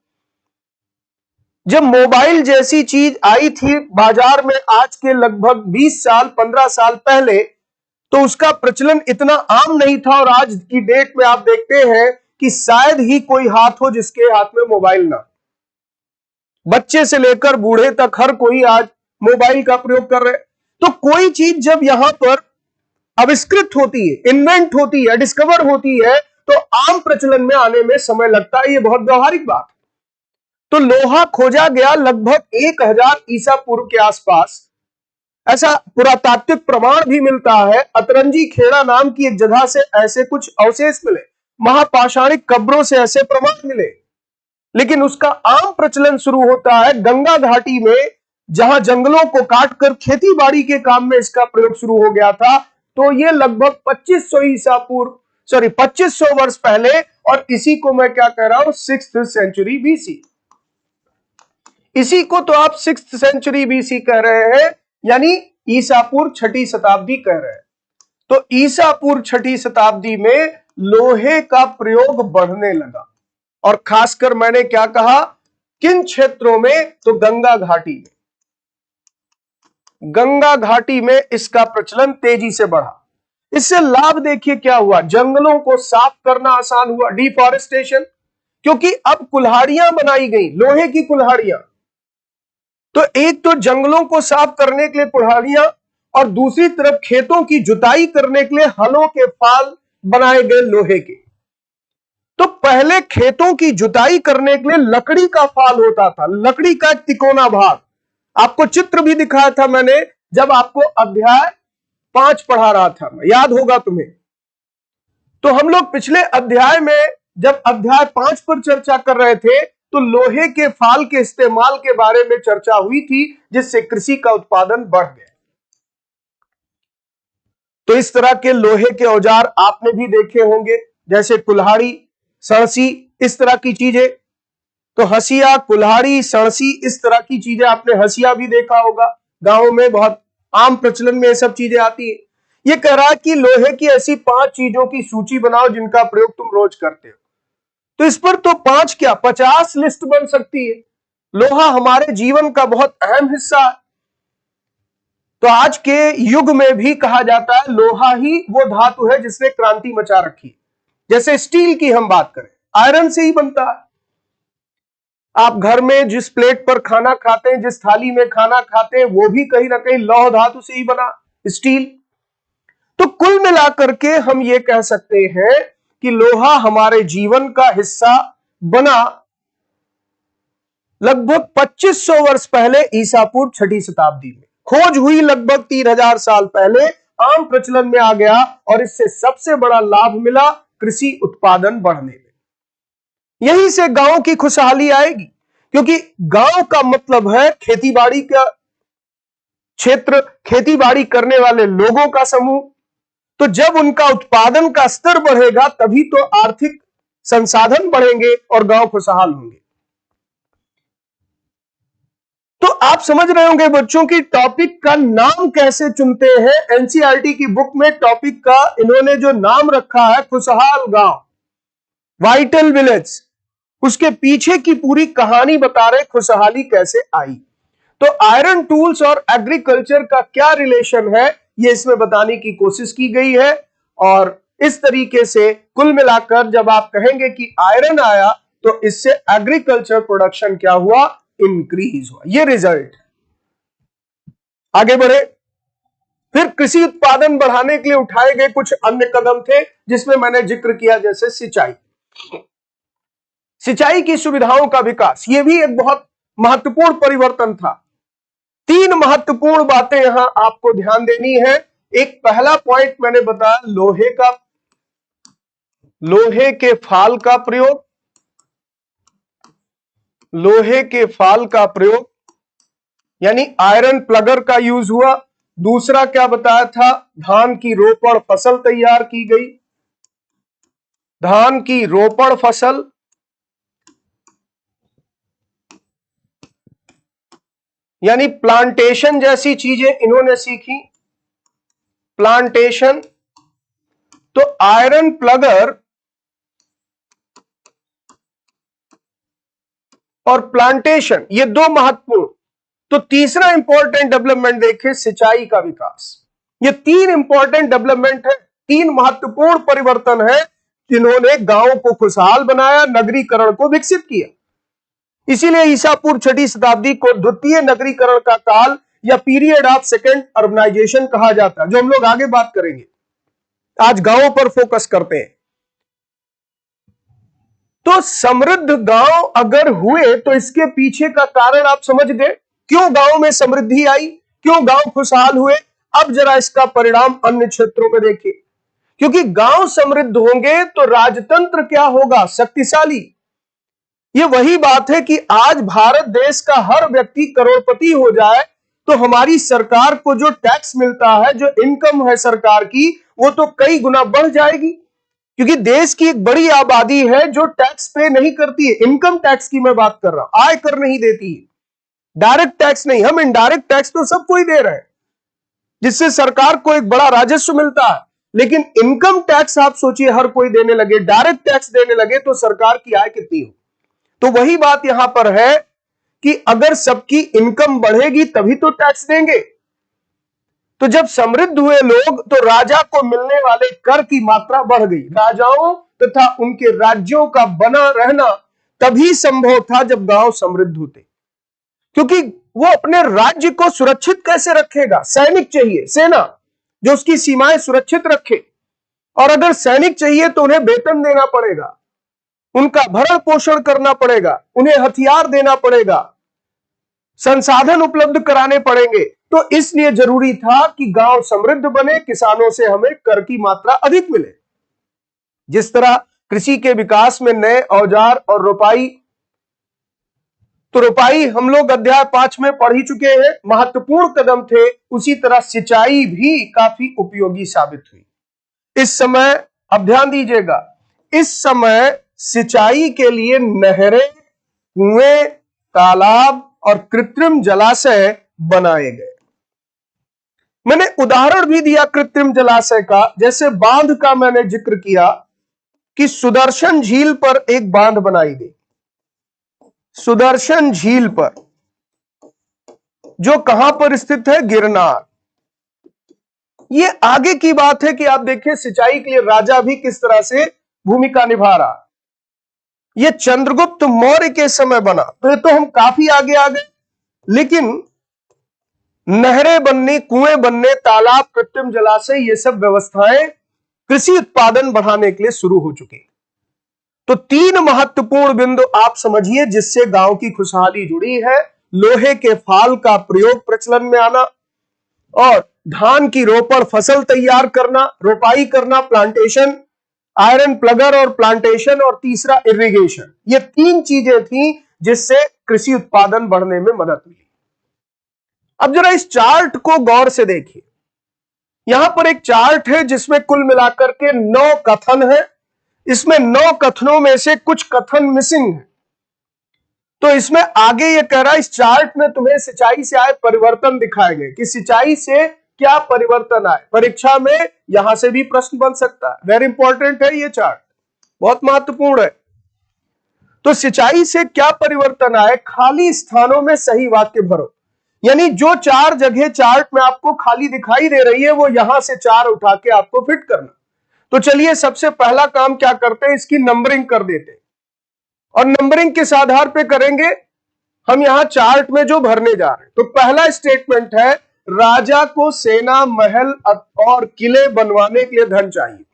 A: जब मोबाइल जैसी चीज आई थी बाजार में आज के लगभग 20 साल 15 साल पहले, तो उसका प्रचलन इतना आम नहीं था, और आज की डेट में आप देखते हैं कि शायद ही कोई हाथ हो जिसके हाथ में मोबाइल ना। बच्चे से लेकर बूढ़े तक हर कोई आज मोबाइल का प्रयोग कर रहे। तो कोई चीज जब यहां पर आविष्कृत होती है, इन्वेंट होती है, डिस्कवर होती है, तो आम प्रचलन में आने में समय लगता है। यह बहुत व्यवहारिक बात है। तो लोहा खोजा गया लगभग 1000 ईसा पूर्व के आसपास। ऐसा पुरातात्विक प्रमाण भी मिलता है। अतरंजी खेड़ा नाम की एक जगह से ऐसे कुछ अवशेष मिले, महापाषाणिक कब्रों से ऐसे प्रमाण मिले, लेकिन उसका आम प्रचलन शुरू होता है गंगा घाटी में, जहां जंगलों को काटकर खेती बाड़ी के काम में इसका प्रयोग शुरू हो गया था। तो ये लगभग 2500 वर्ष पहले, और इसी को मैं क्या कह रहा हूं, 6th सेंचुरी बीसी। इसी को तो आप 6th सेंचुरी बीसी कह रहे हैं, यानी ईसापुर 6ठी शताब्दी कह रहे हैं। तो ईसापुर 6ठी शताब्दी में लोहे का प्रयोग बढ़ने लगा, और खासकर मैंने क्या कहा, किन क्षेत्रों में, तो गंगा घाटी में। गंगा घाटी में इसका प्रचलन तेजी से बढ़ा। इससे लाभ देखिए क्या हुआ, जंगलों को साफ करना आसान हुआ, डिफॉरेस्टेशन, क्योंकि अब कुल्हाड़ियां बनाई गई, लोहे की कुल्हाड़ियां। तो एक तो जंगलों को साफ करने के लिए कुल्हाड़ियां, और दूसरी तरफ खेतों की जुताई करने के लिए हलों के फाल बनाए गए लोहे के। तो पहले खेतों की जुताई करने के लिए लकड़ी का फाल होता था, लकड़ी का एक तिकोना भाग। आपको चित्र भी दिखाया था मैंने जब आपको अध्याय 5 पढ़ा रहा था, याद होगा तुम्हें। तो हम लोग पिछले अध्याय में जब अध्याय 5 पर चर्चा कर रहे थे, तो लोहे के फाल के इस्तेमाल के बारे में चर्चा हुई थी, जिससे कृषि का उत्पादन बढ़ गया। तो इस तरह के लोहे के औजार आपने भी देखे होंगे, जैसे कुल्हाड़ी, सणसी, इस तरह की चीजें। तो हसिया, कुल्हाड़ी, सणसी, इस तरह की चीजें आपने, हसिया भी देखा होगा, गांवों में बहुत आम प्रचलन में ये सब चीजें आती है। ये कह रहा है कि लोहे की ऐसी 5 चीजों की सूची बनाओ जिनका प्रयोग तुम रोज करते हो। तो इस पर तो 5 क्या 50 लिस्ट बन सकती है। लोहा हमारे जीवन का बहुत अहम हिस्सा है। तो आज के युग में भी कहा जाता है लोहा ही वो धातु है जिसने क्रांति मचा रखी। जैसे स्टील की हम बात करें, आयरन से ही बनता है। आप घर में जिस प्लेट पर खाना खाते हैं, जिस थाली में खाना खाते हैं, वो भी कहीं ना कहीं लौह धातु से ही बना, स्टील। तो कुल मिलाकर के हम ये कह सकते हैं कि लोहा हमारे जीवन का हिस्सा बना लगभग 2500 वर्ष पहले, ईसापुर 6ठी शताब्दी में। खोज हुई लगभग 3000 साल पहले, आम प्रचलन में आ गया, और इससे सबसे बड़ा लाभ मिला कृषि उत्पादन बढ़ने में। यहीं से गांव की खुशहाली आएगी, क्योंकि गांव का मतलब है खेतीबाड़ी का क्षेत्र, खेतीबाड़ी करने वाले लोगों का समूह। तो जब उनका उत्पादन का स्तर बढ़ेगा तभी तो आर्थिक संसाधन बढ़ेंगे और गांव खुशहाल होंगे। तो आप समझ रहे होंगे बच्चों की टॉपिक का नाम कैसे चुनते हैं। एनसीईआरटी की बुक में टॉपिक का इन्होंने जो नाम रखा है, खुशहाल गांव, वाइटल विलेज, उसके पीछे की पूरी कहानी बता रहे खुशहाली कैसे आई। तो आयरन टूल्स और एग्रीकल्चर का क्या रिलेशन है, ये इसमें बताने की कोशिश की गई है। और इस तरीके से कुल मिलाकर जब आप कहेंगे कि आयरन आया, तो इससे एग्रीकल्चर प्रोडक्शन क्या हुआ, इंक्रीज हुआ। ये रिजल्ट। आगे बढ़े। फिर कृषि उत्पादन बढ़ाने के लिए उठाए गए कुछ अन्य कदम थे जिसमें मैंने जिक्र किया, जैसे सिंचाई, सिंचाई की सुविधाओं का विकास, यह भी एक बहुत महत्वपूर्ण परिवर्तन था। 3 महत्वपूर्ण बातें यहां आपको ध्यान देनी है। एक पहला पॉइंट मैंने बताया, लोहे के फाल का प्रयोग, लोहे के फाल का प्रयोग यानी आयरन प्लगर का यूज हुआ। दूसरा क्या बताया था, धान की रोपण फसल तैयार की गई, धान की रोपण फसल, यानी प्लांटेशन जैसी चीजें इन्होंने सीखी, प्लांटेशन। तो आयरन प्लगर और प्लांटेशन, ये 2 महत्वपूर्ण। तो तीसरा इंपॉर्टेंट डेवलपमेंट देखें, सिंचाई का विकास। ये 3 इंपॉर्टेंट डेवलपमेंट है, 3 महत्वपूर्ण परिवर्तन है जिन्होंने गांव को खुशहाल बनाया, नगरीकरण को विकसित किया। इसीलिए ईसा पूर्व 6वीं शताब्दी को द्वितीय नगरीकरण का काल या पीरियड ऑफ सेकेंड अर्बनाइजेशन कहा जाता है, जो हम लोग आगे बात करेंगे। आज गांवों पर फोकस करते हैं। तो समृद्ध गांव अगर हुए तो इसके पीछे का कारण आप समझ गए, क्यों गांव में समृद्धि आई, क्यों गांव खुशहाल हुए। अब जरा इसका परिणाम अन्य क्षेत्रों में देखिए। क्योंकि गांव समृद्ध होंगे तो राजतंत्र क्या होगा, शक्तिशाली। ये वही बात है कि आज भारत देश का हर व्यक्ति करोड़पति हो जाए तो हमारी सरकार को जो टैक्स मिलता है, जो इनकम है सरकार की, वो तो कई गुना बढ़ जाएगी। क्योंकि देश की एक बड़ी आबादी है जो टैक्स पे नहीं करती है। इनकम टैक्स की मैं बात कर रहा हूं, आय कर नहीं देती है, डायरेक्ट टैक्स नहीं। हम इनडायरेक्ट टैक्स तो सबको ही दे रहे हैं, जिससे सरकार को एक बड़ा राजस्व मिलता है। लेकिन इनकम टैक्स आप सोचिए हर कोई देने लगे, डायरेक्ट टैक्स देने लगे, तो सरकार की आय कितनी हो। तो वही बात यहां पर है कि अगर सबकी इनकम बढ़ेगी तभी तो टैक्स देंगे। तो जब समृद्ध हुए लोग तो राजा को मिलने वाले कर की मात्रा बढ़ गई। राजाओं तथा उनके राज्यों का बना रहना तभी संभव था जब गांव समृद्ध होते, क्योंकि वो अपने राज्य को सुरक्षित कैसे रखेगा। सैनिक चाहिए, सेना जो उसकी सीमाएं सुरक्षित रखे, और अगर सैनिक चाहिए तो उन्हें वेतन देना पड़ेगा, उनका भरण पोषण करना पड़ेगा, उन्हें हथियार देना पड़ेगा, संसाधन उपलब्ध कराने पड़ेंगे। तो इसलिए जरूरी था कि गांव समृद्ध बने, किसानों से हमें कर की मात्रा अधिक मिले। जिस तरह कृषि के विकास में नए औजार और रोपाई, तो रोपाई हम लोग अध्याय 5 में पढ़ ही चुके हैं, महत्वपूर्ण कदम थे, उसी तरह सिंचाई भी काफी उपयोगी साबित हुई। इस समय अब ध्यान दीजिएगा, इस समय सिंचाई के लिए नहरें, कुएं, तालाब और कृत्रिम जलाशय बनाए गए। मैंने उदाहरण भी दिया कृत्रिम जलाशय का, जैसे बांध का मैंने जिक्र किया कि सुदर्शन झील पर एक बांध बनाई गई, सुदर्शन झील पर, जो कहां पर स्थित है, गिरनार। ये आगे की बात है कि आप देखिए सिंचाई के लिए राजा भी किस तरह से भूमिका निभा रहा। ये चंद्रगुप्त मौर्य के समय बना, तो ये तो हम काफी आगे आ गए। लेकिन नहरें बनने, कुएं बनने, तालाब, कृत्रिम जलाशय, ये सब व्यवस्थाएं कृषि उत्पादन बढ़ाने के लिए शुरू हो चुकी। तो 3 महत्वपूर्ण बिंदु आप समझिए जिससे गांव की खुशहाली जुड़ी है। लोहे के फाल का प्रयोग प्रचलन में आना, और धान की रोपण फसल तैयार करना, रोपाई करना, प्लांटेशन, आयरन प्लगर और प्लांटेशन, और तीसरा इरिगेशन। ये 3 चीजें थी जिससे कृषि उत्पादन बढ़ने में मदद मिली। अब जरा इस चार्ट को गौर से देखिए। यहां पर एक चार्ट है जिसमें कुल मिलाकर के 9 कथन है। इसमें 9 कथनों में से कुछ कथन मिसिंग है। तो इसमें आगे ये कह रहा है, इस चार्ट में तुम्हें सिंचाई से आए परिवर्तन दिखाए गए कि सिंचाई से क्या परिवर्तन आए। परीक्षा में यहां से भी प्रश्न बन सकता है, वेरी इंपॉर्टेंट है ये चार्ट, बहुत महत्वपूर्ण है। तो सिंचाई से क्या परिवर्तन आए, खाली स्थानों में सही वाक्य भरो। यानी जो 4 जगह चार्ट में आपको खाली दिखाई दे रही है, वो यहां से 4 उठा के आपको फिट करना। तो चलिए सबसे पहला काम क्या करते हैं, इसकी नंबरिंग कर देते हैं, और नंबरिंग किस आधार पे करेंगे, हम यहां चार्ट में जो भरने जा रहे हैं। तो पहला स्टेटमेंट है, राजा को सेना, महल और किले बनवाने के लिए धन चाहिए।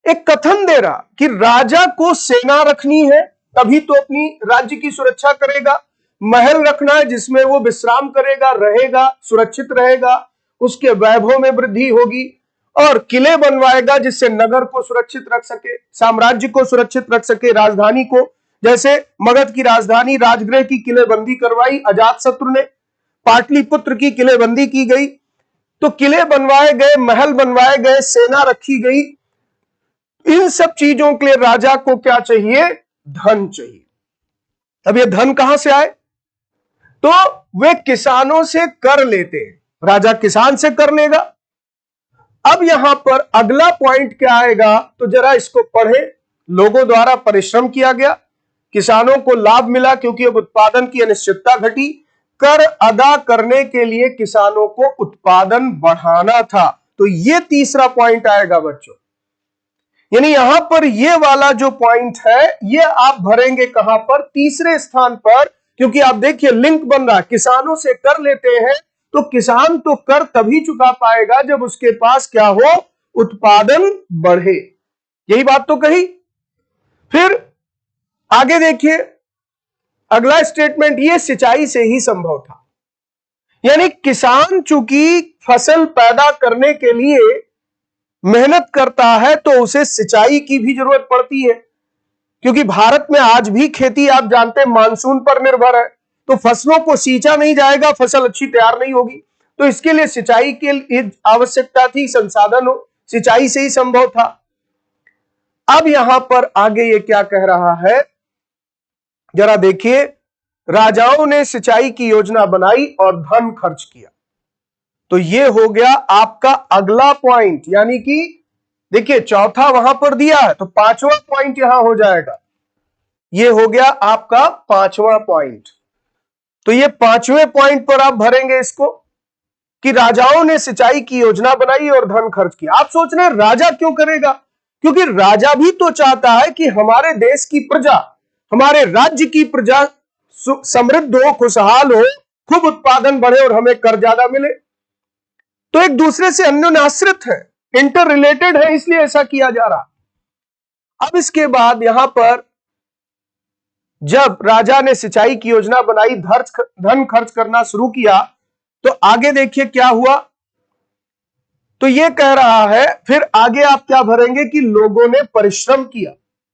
A: एक कथन दे रहा कि राजा को सेना रखनी है, तभी तो अपनी राज्य की सुरक्षा करेगा। महल रखना है जिसमें वो विश्राम करेगा, रहेगा, सुरक्षित रहेगा, उसके वैभव में वृद्धि होगी। और किले बनवाएगा जिससे नगर को सुरक्षित रख सके, साम्राज्य को सुरक्षित रख सके, राजधानी को। जैसे मगध की राजधानी राजगृह की किलेबंदी करवाई अजातशत्रु ने, पाटलिपुत्र की किलेबंदी की गई। तो किले बनवाए गए, महल बनवाए गए, सेना रखी गई। इन सब चीजों के लिए राजा को क्या चाहिए? धन चाहिए। अब ये धन कहां से आए? तो वे किसानों से कर लेते हैं, राजा किसान से कर लेगा। अब यहां पर अगला पॉइंट क्या आएगा, तो जरा इसको पढ़े। लोगों द्वारा परिश्रम किया गया, किसानों को लाभ मिला क्योंकि अब उत्पादन की अनिश्चितता घटी। कर अदा करने के लिए किसानों को उत्पादन बढ़ाना था। तो ये तीसरा पॉइंट आएगा बच्चों। यानी यहां पर ये वाला जो पॉइंट है ये आप भरेंगे कहां पर? तीसरे स्थान पर। क्योंकि आप देखिए लिंक बन रहा, किसानों से कर लेते हैं, तो किसान तो कर तभी चुका पाएगा जब उसके पास क्या हो? उत्पादन बढ़े। यही बात तो कही। फिर आगे देखिए अगला स्टेटमेंट, ये सिंचाई से ही संभव था। यानी किसान चूंकि फसल पैदा करने के लिए मेहनत करता है तो उसे सिंचाई की भी जरूरत पड़ती है, क्योंकि भारत में आज भी खेती आप जानते हैं मानसून पर निर्भर है। तो फसलों को सींचा नहीं जाएगा, फसल अच्छी तैयार नहीं होगी। तो इसके लिए सिंचाई की आवश्यकता थी, संसाधन हो, सिंचाई से ही संभव था। अब यहां पर आगे ये क्या कह रहा है, जरा देखिए। राजाओं ने सिंचाई की योजना बनाई और धन खर्च किया। तो ये हो गया आपका अगला पॉइंट। यानी कि देखिए चौथा वहां पर दिया है, तो पांचवा पॉइंट यहां हो जाएगा। ये हो गया आपका पांचवा पॉइंट। तो ये पांचवें पॉइंट पर आप भरेंगे इसको कि राजाओं ने सिंचाई की योजना बनाई और धन खर्च किया। आप सोच रहे हैं राजा क्यों करेगा? क्योंकि राजा भी तो चाहता है कि हमारे देश की प्रजा, हमारे राज्य की प्रजा समृद्ध हो, खुशहाल हो, खूब उत्पादन बढ़े और हमें कर ज्यादा मिले। तो एक दूसरे से अन्योन्याश्रित है, इंटर रिलेटेड है, इसलिए ऐसा किया जा रहा। अब इसके बाद यहां पर जब राजा ने सिंचाई की योजना बनाई, धन खर्च करना शुरू किया, तो आगे देखिए क्या हुआ। तो ये कह रहा है, फिर आगे आप क्या भरेंगे कि लोगों ने परिश्रम किया,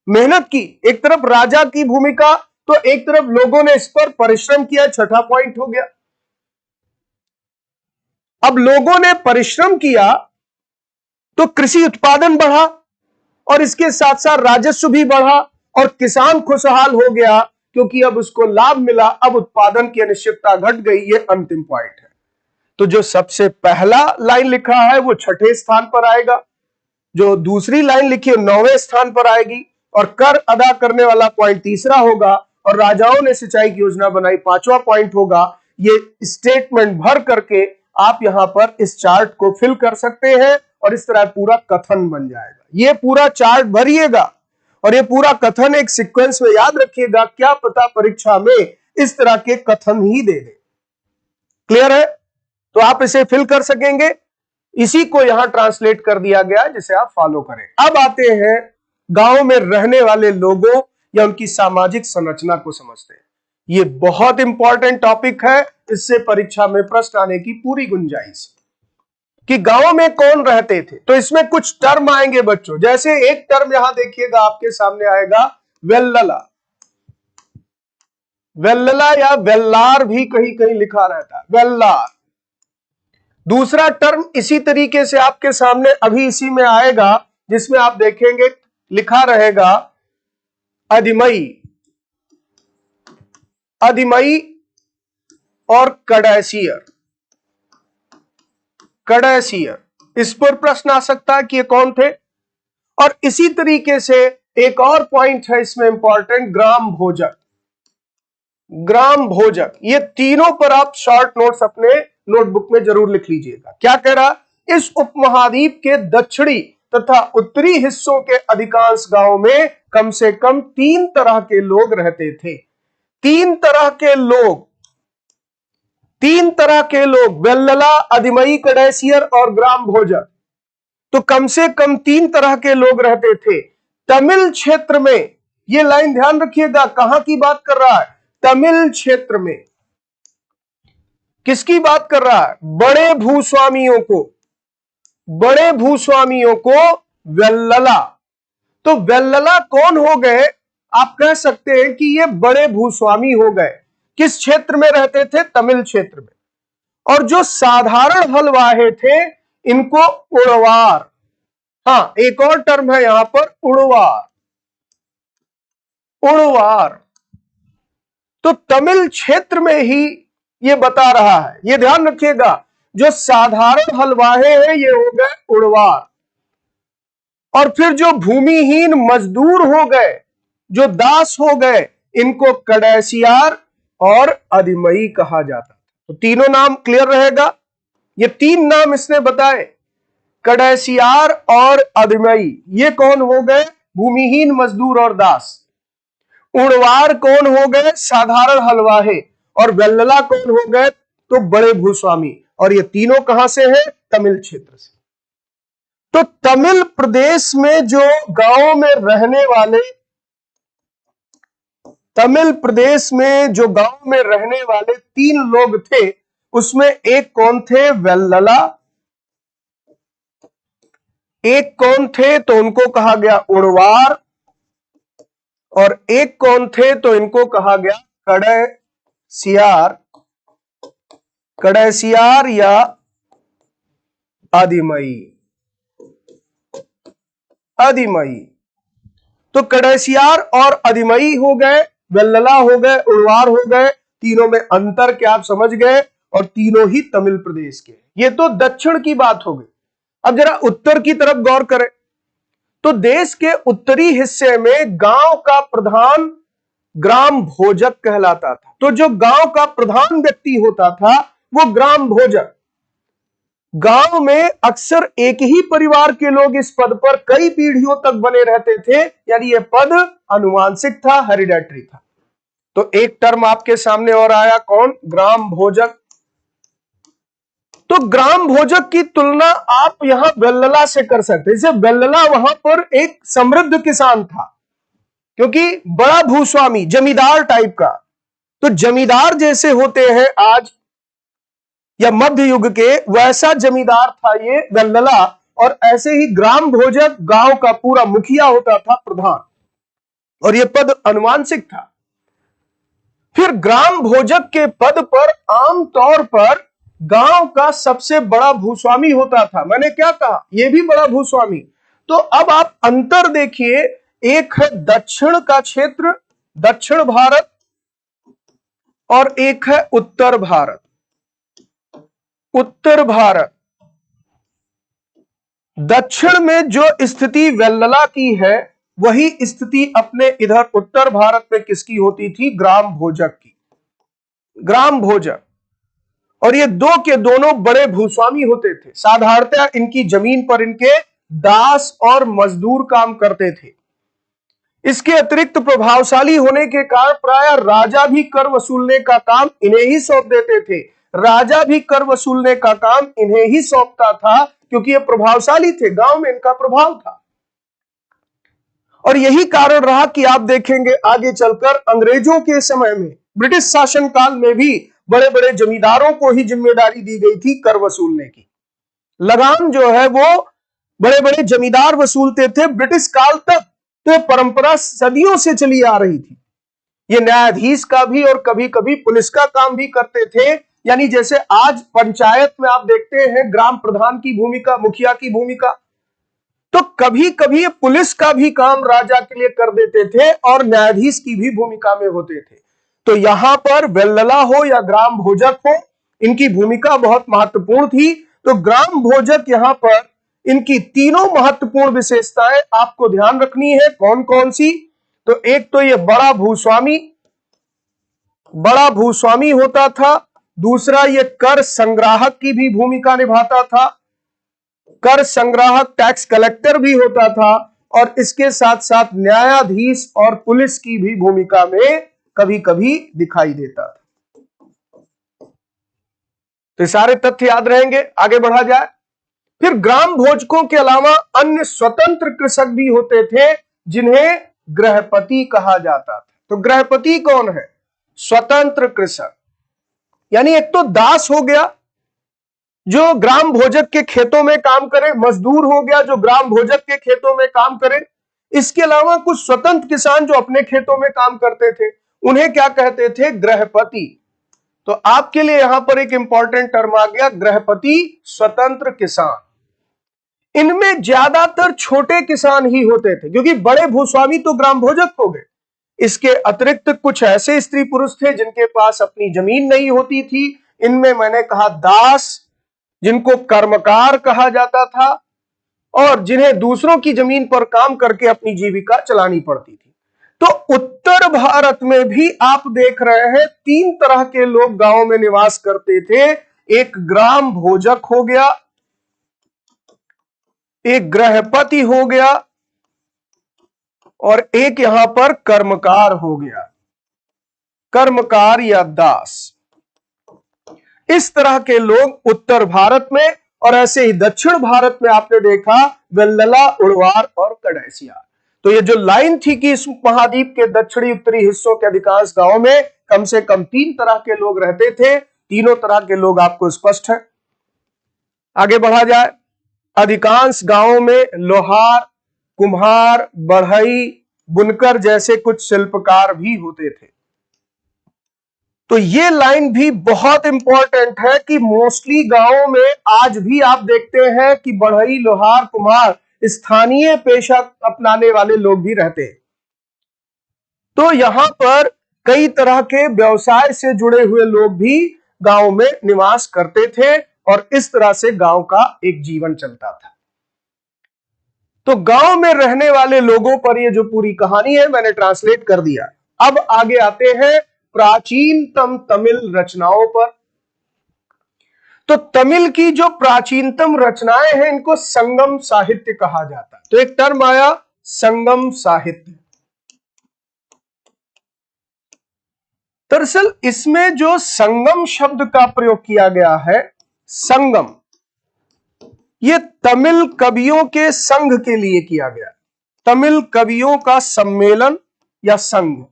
A: मेहनत की। एक तरफ राजा की भूमिका, तो एक तरफ लोगों ने इस पर परिश्रम किया। छठा पॉइंट हो गया। अब लोगों ने परिश्रम किया तो कृषि उत्पादन बढ़ा और इसके साथ साथ राजस्व भी बढ़ा और किसान खुशहाल हो गया क्योंकि अब उसको लाभ मिला। अब उत्पादन की अनिश्चितता घट गई। ये अंतिम पॉइंट है। तो जो सबसे पहला लाइन लिखा है वो छठे स्थान पर आएगा, जो दूसरी लाइन लिखी है 9वें स्थान पर आएगी, और कर अदा करने वाला पॉइंट तीसरा होगा, और राजाओं ने सिंचाई की योजना बनाई पांचवा पॉइंट होगा। ये स्टेटमेंट भर करके आप यहां पर इस चार्ट को फिल कर सकते हैं और इस तरह पूरा कथन बन जाएगा। ये पूरा चार्ट भरिएगा और ये पूरा कथन एक सीक्वेंस में याद रखिएगा। क्या पता परीक्षा में इस तरह के कथन ही दे दे। क्लियर है? तो आप इसे फिल कर सकेंगे। इसी को यहां ट्रांसलेट कर दिया गया जिसे आप फॉलो करें। अब आते हैं गांव में रहने वाले लोगों या उनकी सामाजिक संरचना को समझते हैं। ये बहुत इंपॉर्टेंट टॉपिक है, इससे परीक्षा में प्रश्न आने की पूरी गुंजाइश कि गांव में कौन रहते थे। तो इसमें कुछ टर्म आएंगे बच्चों, जैसे एक टर्म यहां देखिएगा आपके सामने आएगा वेल्लला। वेल्लला या वेल्लार भी कहीं कहीं लिखा रहता है, वेल्लार। दूसरा टर्म इसी तरीके से आपके सामने अभी इसी में आएगा, जिसमें आप देखेंगे लिखा रहेगा अधिमई, अधिमई और कड़ैसियर। कड़ैसियर, इस पर प्रश्न आ सकता है कि ये कौन थे। और इसी तरीके से एक और पॉइंट है इसमें इंपॉर्टेंट, ग्राम भोजक। ग्राम भोजक, ये तीनों पर आप शॉर्ट नोट्स अपने नोटबुक में जरूर लिख लीजिएगा। क्या कह रहा? इस उपमहाद्वीप के दक्षिणी तथा उत्तरी हिस्सों के अधिकांश गांवों में कम से कम 3 तरह के लोग रहते थे। 3 तरह के लोग, तीन तरह के लोग, वेल्लला, अधिमई, कड़ैसियर और ग्राम भोजक। तो कम से कम तीन तरह के लोग रहते थे तमिल क्षेत्र में। ये लाइन ध्यान रखिएगा, कहां की बात कर रहा है? तमिल क्षेत्र में। किसकी बात कर रहा है? बड़े भूस्वामियों को, बड़े भूस्वामियों को वेल्लला। तो वेल्लला कौन हो गए? आप कह सकते हैं कि ये बड़े भूस्वामी हो गए। किस क्षेत्र में रहते थे? तमिल क्षेत्र में। और जो साधारण हल वाहे थे इनको उड़वार। हाँ, एक और टर्म है यहां पर, उड़वार। उड़वार तो तमिल क्षेत्र में ही ये बता रहा है। ये ध्यान रखिएगा, जो साधारण हलवाहे हैं ये हो गए उड़वार। और फिर जो भूमिहीन मजदूर हो गए, जो दास हो गए, इनको कड़ैसियार और अधिमई कहा जाता। तो तीनों नाम क्लियर रहेगा। ये तीन नाम इसने बताए, कड़ैसियार और अधिमई। ये कौन हो गए? भूमिहीन मजदूर और दास। उड़वार कौन हो गए? साधारण हलवाहे। और वेल्लला कौन हो गए? तो बड़े भूस्वामी। और ये तीनों कहां से हैं? तमिल क्षेत्र से। तो तमिल प्रदेश में जो गांवों में रहने वाले, तमिल प्रदेश में जो गांव में रहने वाले तीन लोग थे, उसमें एक कौन थे? वेल्लला। एक कौन थे? तो उनको कहा गया उड़वार। और एक कौन थे? तो इनको कहा गया कड़ैसियार, कड़ैसियार या अधिमई। अधिमई। तो कड़ैसियार और अधिमई हो गए, वेल्लला हो गए, उड़वार हो गए। तीनों में अंतर क्या आप समझ गए? और तीनों ही तमिल प्रदेश के। ये तो दक्षिण की बात हो गई। अब जरा उत्तर की तरफ गौर करें। तो देश के उत्तरी हिस्से में गांव का प्रधान ग्राम भोजक कहलाता था। तो जो गांव का प्रधान व्यक्ति होता था वो ग्राम भोजक। गांव में अक्सर एक ही परिवार के लोग इस पद पर कई पीढ़ियों तक बने रहते थे, यानी यह पद आनुवांशिक था, हेरिडेटरी था। तो एक टर्म आपके सामने और आया, कौन? ग्राम भोजक। तो ग्राम भोजक की तुलना आप यहां वेल्लला से कर सकते हैं। जैसे वेल्लला वहां पर एक समृद्ध किसान था, क्योंकि बड़ा भूस्वामी, जमींदार टाइप का। तो जमींदार जैसे होते हैं आज या मध्य युग के, वैसा जमींदार था ये वेल्लला। और ऐसे ही ग्राम भोजक गांव का पूरा मुखिया होता था, प्रधान। और यह पद आनुवांशिक था। फिर ग्राम भोजक के पद पर आमतौर पर गांव का सबसे बड़ा भूस्वामी होता था। मैंने क्या कहा? यह भी बड़ा भूस्वामी। तो अब आप अंतर देखिए, एक है दक्षिण का क्षेत्र, दक्षिण भारत, और एक है उत्तर भारत। उत्तर भारत, दक्षिण में जो स्थिति वेल्लला की है, वही स्थिति अपने इधर उत्तर भारत में किसकी होती थी? ग्राम भोजक की। ग्राम भोजक। और ये दो के दोनों बड़े भूस्वामी होते थे। साधारणतः इनकी जमीन पर इनके दास और मजदूर काम करते थे। इसके अतिरिक्त प्रभावशाली होने के कारण प्राय राजा भी कर वसूलने का काम इन्हें ही सौंप देते थे। राजा भी कर वसूलने का काम इन्हें ही सौंपता था, क्योंकि ये प्रभावशाली थे, गांव में इनका प्रभाव था। और यही कारण रहा कि आप देखेंगे आगे चलकर अंग्रेजों के समय में, ब्रिटिश शासनकाल में भी बड़े बड़े जमींदारों को ही जिम्मेदारी दी गई थी कर वसूलने की। लगान जो है वो बड़े बड़े जमींदार वसूलते थे ब्रिटिश काल तक। तो परंपरा सदियों से चली आ रही थी। ये न्यायाधीश का भी और कभी कभी पुलिस का काम भी करते थे। यानी जैसे आज पंचायत में आप देखते हैं ग्राम प्रधान की भूमिका, मुखिया की भूमिका, तो कभी कभी पुलिस का भी काम राजा के लिए कर देते थे और न्यायाधीश की भी भूमिका में होते थे। तो यहां पर वेल्लला हो या ग्राम भोजक हो, इनकी भूमिका बहुत महत्वपूर्ण थी। तो ग्राम भोजक यहां पर इनकी तीनों महत्वपूर्ण विशेषताएं आपको ध्यान रखनी है। कौन कौन सी? तो एक तो ये बड़ा भूस्वामी, बड़ा भूस्वामी होता था। दूसरा, ये कर संग्राहक की भी भूमिका निभाता था, कर संग्राहक, टैक्स कलेक्टर भी होता था। और इसके साथ साथ न्यायाधीश और पुलिस की भी भूमिका में कभी कभी दिखाई देता था। तो सारे तथ्य याद रहेंगे। आगे बढ़ा जाए। फिर ग्राम भोजकों के अलावा अन्य स्वतंत्र कृषक भी होते थे जिन्हें गृहपति कहा जाता था। तो गृहपति कौन है? स्वतंत्र कृषक, यानी एक तो दास हो गया जो ग्राम भोजक के खेतों में काम करे, मजदूर हो गया जो ग्राम भोजक के खेतों में काम करे। इसके अलावा कुछ स्वतंत्र किसान जो अपने खेतों में काम करते थे, उन्हें क्या कहते थे? गृहपति। तो आपके लिए यहां पर एक इंपॉर्टेंट टर्म आ गया, गृहपति, स्वतंत्र किसान। इनमें ज्यादातर छोटे किसान ही होते थे, क्योंकि बड़े भूस्वामी तो ग्राम भोजक हो गए। इसके अतिरिक्त कुछ ऐसे स्त्री पुरुष थे जिनके पास अपनी जमीन नहीं होती थी। इनमें मैंने कहा दास, जिनको कर्मकार कहा जाता था, और जिन्हें दूसरों की जमीन पर काम करके अपनी जीविका चलानी पड़ती थी। तो उत्तर भारत में भी आप देख रहे हैं 3 तरह के लोग गांव में निवास करते थे। एक ग्राम भोजक हो गया, एक गृहपति हो गया, और एक यहां पर कर्मकार हो गया, कर्मकार या दास। इस तरह के लोग उत्तर भारत में, और ऐसे ही दक्षिण भारत में आपने देखा वेल्लला, उड़वार और कड़ैसिया। तो ये जो लाइन थी कि इस महाद्वीप के दक्षिणी उत्तरी हिस्सों के अधिकांश गांवों में कम से कम 3 तरह के लोग रहते थे। तीनों तरह के लोग आपको स्पष्ट है। आगे बढ़ा जाए। अधिकांश गांवों में लोहार, कुम्हार, बढ़ई, बुनकर जैसे कुछ शिल्पकार भी होते थे। तो ये लाइन भी बहुत इंपॉर्टेंट है कि मोस्टली गांवों में आज भी आप देखते हैं कि बढ़ई, लोहार, कुम्हार स्थानीय पेशा अपनाने वाले लोग भी रहते हैं। तो यहां पर कई तरह के व्यवसाय से जुड़े हुए लोग भी गांव में निवास करते थे, और इस तरह से गांव का एक जीवन चलता था। तो गांव में रहने वाले लोगों पर ये जो पूरी कहानी है मैंने ट्रांसलेट कर दिया। अब आगे आते हैं प्राचीनतम तमिल रचनाओं पर। तो तमिल की जो प्राचीनतम रचनाएं हैं इनको संगम साहित्य कहा जाता है। तो एक टर्म आया संगम साहित्य। दरअसल इसमें जो संगम शब्द का प्रयोग किया गया है, संगम, ये तमिल कवियों के संघ के लिए किया गया। तमिल कवियों का सम्मेलन या संघ,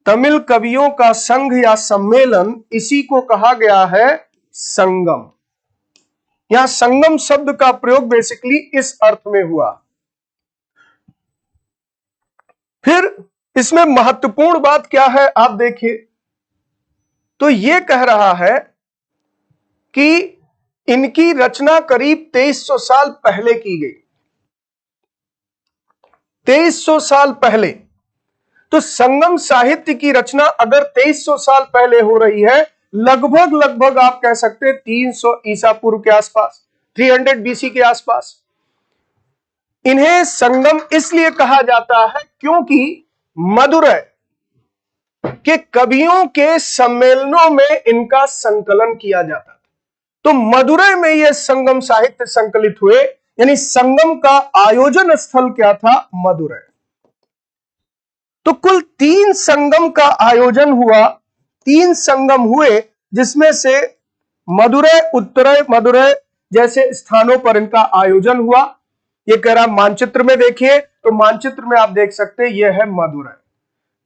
A: तमिल कवियों का संघ या सम्मेलन, इसी को कहा गया है संगम। यहां संगम शब्द का प्रयोग बेसिकली इस अर्थ में हुआ। फिर इसमें महत्वपूर्ण बात क्या है आप देखिए। तो यह कह रहा है कि इनकी रचना करीब 2300 साल पहले की गई। 2300 साल पहले। तो संगम साहित्य की रचना अगर 2300 साल पहले हो रही है, लगभग आप कह सकते हैं 300 ईसा पूर्व के आसपास, 300 बीसी के आसपास। इन्हें संगम इसलिए कहा जाता है क्योंकि मदुरै के कवियों के सम्मेलनों में इनका संकलन किया जाता था। तो मदुरै में यह संगम साहित्य संकलित हुए, यानी संगम का आयोजन स्थल क्या था? मदुरै। तो कुल 3 संगम का आयोजन हुआ, 3 संगम हुए, जिसमें से मदुरै, उत्तरै, मदुरै जैसे स्थानों पर इनका आयोजन हुआ। ये कह रहा मानचित्र में देखिए, तो मानचित्र में आप देख सकते हैं यह है मदुरै।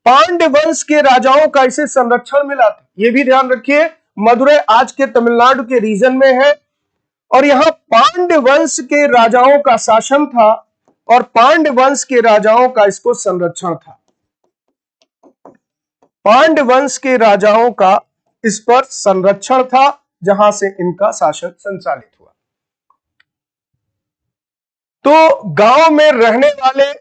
A: पांड्य वंश के राजाओं का इसे संरक्षण मिला था, यह भी ध्यान रखिए। मदुरै आज के तमिलनाडु के रीजन में है, और यहां पांड्य वंश के राजाओं का शासन था, और पांड्य वंश के राजाओं का इसको संरक्षण था। पांड्य वंश के राजाओं का इस पर संरक्षण था, जहां से इनका शासन संचालित हुआ। तो गांव में रहने वाले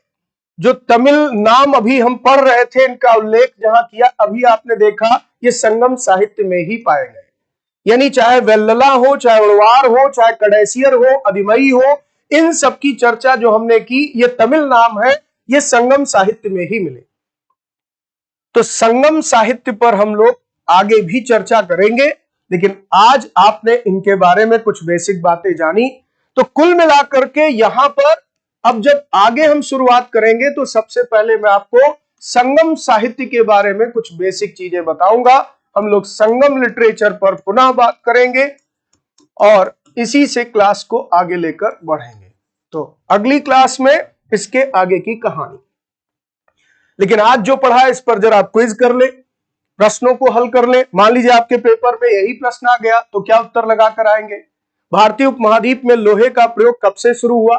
A: जो तमिल नाम अभी हम पढ़ रहे थे, इनका उल्लेख जहां किया, अभी आपने देखा ये संगम साहित्य में ही पाए गए। यानी चाहे वेल्लला हो, चाहे उड़वार हो, चाहे कड़ैसियर हो, अधिमई हो, इन सब की चर्चा जो हमने की, ये तमिल नाम है, ये संगम साहित्य में ही मिले। तो संगम साहित्य पर हम लोग आगे भी चर्चा करेंगे, लेकिन आज आपने इनके बारे में कुछ बेसिक बातें जानी। तो कुल मिलाकर के यहां पर अब जब आगे हम शुरुआत करेंगे, तो सबसे पहले मैं आपको संगम साहित्य के बारे में कुछ बेसिक चीजें बताऊंगा। हम लोग संगम लिटरेचर पर पुनः बात करेंगे और इसी से क्लास को आगे लेकर बढ़ेंगे। तो अगली क्लास में इसके आगे की कहानी। लेकिन आज जो पढ़ा है इस पर जरा आप क्विज कर ले, प्रश्नों को हल कर ले। मान लीजिए आपके पेपर में यही प्रश्न आ गया तो क्या उत्तर लगा कर आएंगे? भारतीय उपमहाद्वीप में लोहे का प्रयोग कब से शुरू हुआ,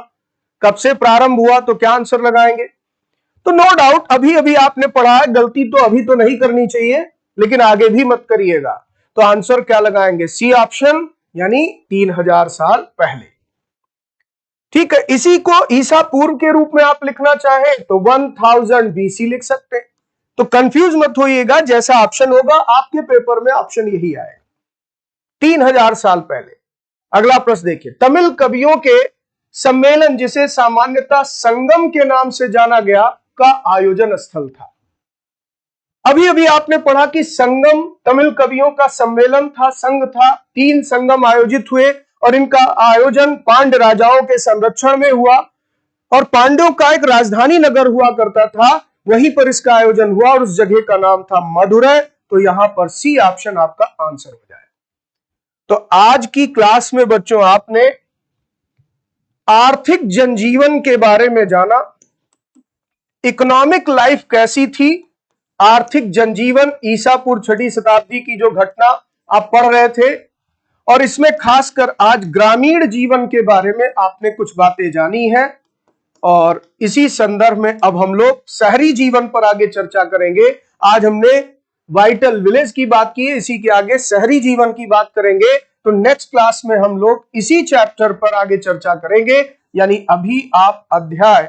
A: कब से प्रारंभ हुआ, तो क्या आंसर लगाएंगे? तो नो डाउट अभी अभी आपने पढ़ा है, गलती तो अभी तो नहीं करनी चाहिए, लेकिन आगे भी मत करिएगा। तो आंसर क्या लगाएंगे? सी ऑप्शन, यानी 3000 साल पहले। ठीक है, इसी को ईसा पूर्व के रूप में आप लिखना चाहें तो 1000 BC लिख सकते हैं। तो कंफ्यूज मत होइएगा, जैसा ऑप्शन होगा आपके पेपर में ऑप्शन यही आएगा, 3000 साल पहले। अगला प्रश्न देखिए, तमिल कवियों के सम्मेलन जिसे सामान्यतः संगम के नाम से जाना गया का आयोजन स्थल था। अभी अभी आपने पढ़ा कि संगम तमिल कवियों का सम्मेलन था, संघ था, 3 संगम आयोजित हुए और इनका आयोजन पांड्य राजाओं के संरक्षण में हुआ और पांड्यों का एक राजधानी नगर हुआ करता था, वहीं पर इसका आयोजन हुआ और उस जगह का नाम था मदुरै। तो यहां पर सी ऑप्शन आपका आंसर हो जाए। तो आज की क्लास में बच्चों आपने आर्थिक जनजीवन के बारे में जाना, इकोनॉमिक लाइफ कैसी थी, आर्थिक जनजीवन ईसा पूर्व 6वीं शताब्दी की जो घटना आप पढ़ रहे थे, और इसमें खासकर आज ग्रामीण जीवन के बारे में आपने कुछ बातें जानी हैं। और इसी संदर्भ में अब हम लोग शहरी जीवन पर आगे चर्चा करेंगे। आज हमने वाइटल विलेज की बात की है, इसी के आगे शहरी जीवन की बात करेंगे। तो नेक्स्ट क्लास में हम लोग इसी चैप्टर पर आगे चर्चा करेंगे, यानी अभी आप अध्याय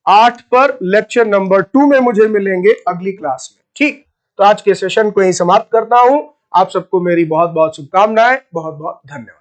A: 8 पर लेक्चर नंबर 2 में मुझे मिलेंगे अगली क्लास में। ठीक, तो आज के सेशन को यहीं समाप्त करता हूं। आप सबको मेरी बहुत बहुत शुभकामनाएं, बहुत बहुत धन्यवाद।